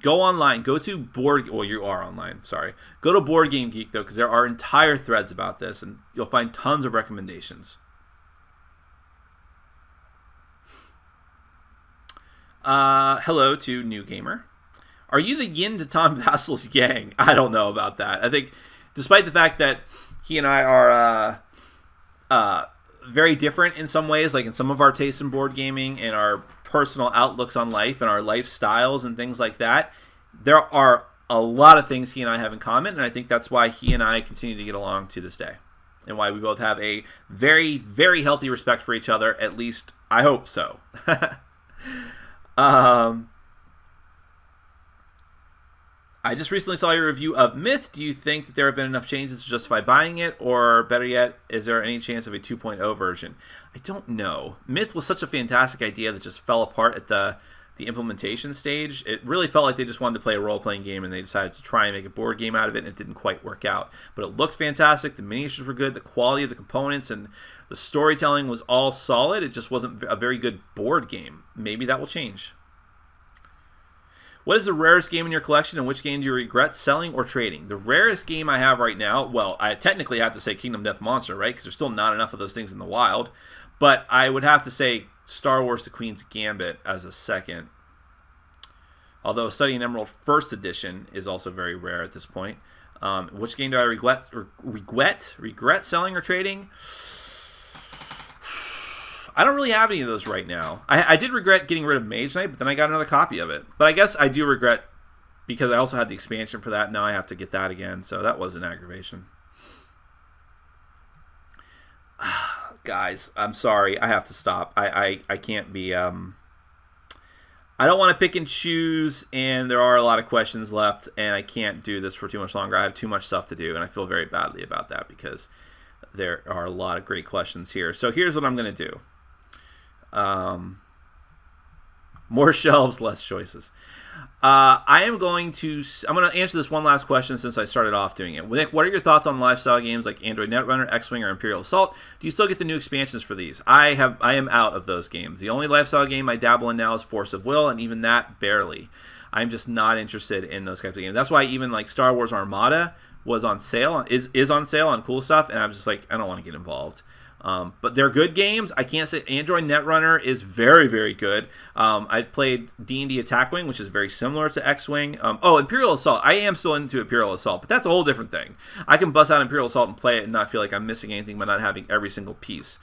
Go online. Go to you are online. Sorry. Go to Board Game Geek, though, because there are entire threads about this, and you'll find tons of recommendations. Hello to New Gamer. Are you the yin to Tom Basil's yang? I don't know about that. I think, despite the fact that he and I are very different in some ways, like in some of our tastes in board gaming and our personal outlooks on life and our lifestyles and things like that, there are a lot of things he and I have in common, and I think that's why he and I continue to get along to this day, and why we both have a very, very healthy respect for each other. At least I hope so. I just recently saw your review of Myth. Do you think that there have been enough changes to justify buying it? Or better yet, is there any chance of a 2.0 version? I don't know. Myth was such a fantastic idea that just fell apart at the implementation stage. It really felt like they just wanted to play a role-playing game, and they decided to try and make a board game out of it, and it didn't quite work out. But it looked fantastic. The miniatures were good. The quality of the components and the storytelling was all solid. It just wasn't a very good board game. Maybe that will change. What is the rarest game in your collection, and which game do you regret selling or trading? The rarest game I have right now, well, I technically have to say Kingdom Death Monster, right? Because there's still not enough of those things in the wild. But I would have to say Star Wars The Queen's Gambit as a second. Although Study in Emerald First Edition is also very rare at this point. Which game do I regret selling or trading? I don't really have any of those right now. I did regret getting rid of Mage Knight, but then I got another copy of it. But I guess I do regret, because I also had the expansion for that. Now I have to get that again, so that was an aggravation. Guys, I'm sorry. I have to stop. I can't be... I don't want to pick and choose, and there are a lot of questions left, and I can't do this for too much longer. I have too much stuff to do, and I feel very badly about that, because there are a lot of great questions here. So here's what I'm going to do. More shelves, less choices. I'm going to answer this one last question since I started off doing it. Nick, what are your thoughts on lifestyle games like Android Netrunner, X-Wing, or Imperial Assault? Do you still get the new expansions for these? I am out of those games. The only lifestyle game I dabble in now is Force of Will, and even that barely. I'm just not interested in those types of games. That's why even like Star Wars Armada was on sale, is on sale on Cool Stuff, and I was just like, I don't want to get involved. But they're good games. I can't say Android Netrunner is very, very good. I played D&D Attack Wing, which is very similar to X-Wing. Imperial Assault. I am still into Imperial Assault, but that's a whole different thing. I can bust out Imperial Assault and play it and not feel like I'm missing anything by not having every single piece.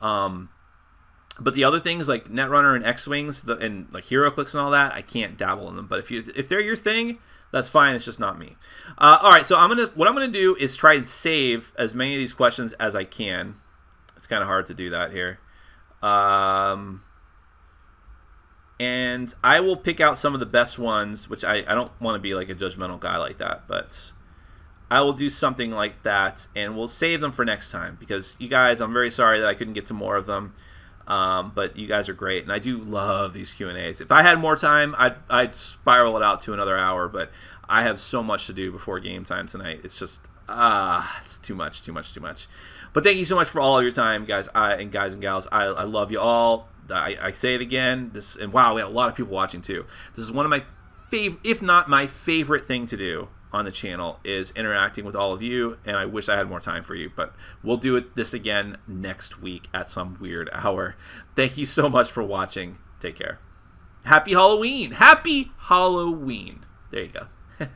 But the other things like Netrunner and X-Wings and like HeroClix and all that, I can't dabble in them. But if they're your thing, that's fine. It's just not me. All right, so what I'm gonna do is try and save as many of these questions as I can. It's kind of hard to do that here. And I will pick out some of the best ones, which I don't want to be like a judgmental guy like that, but I will do something like that, and we'll save them for next time, because you guys, I'm very sorry that I couldn't get to more of them, but you guys are great, and I do love these Q&As. If I had more time, I'd spiral it out to another hour, but I have so much to do before game time tonight. It's just, it's too much. But thank you so much for all of your time, guys and gals. I love you all. I say it again. And wow, we have a lot of people watching too. This is one of my favorite, if not my favorite thing to do on the channel, is interacting with all of you. And I wish I had more time for you, but we'll do this again next week at some weird hour. Thank you so much for watching. Take care. Happy Halloween. Happy Halloween. There you go.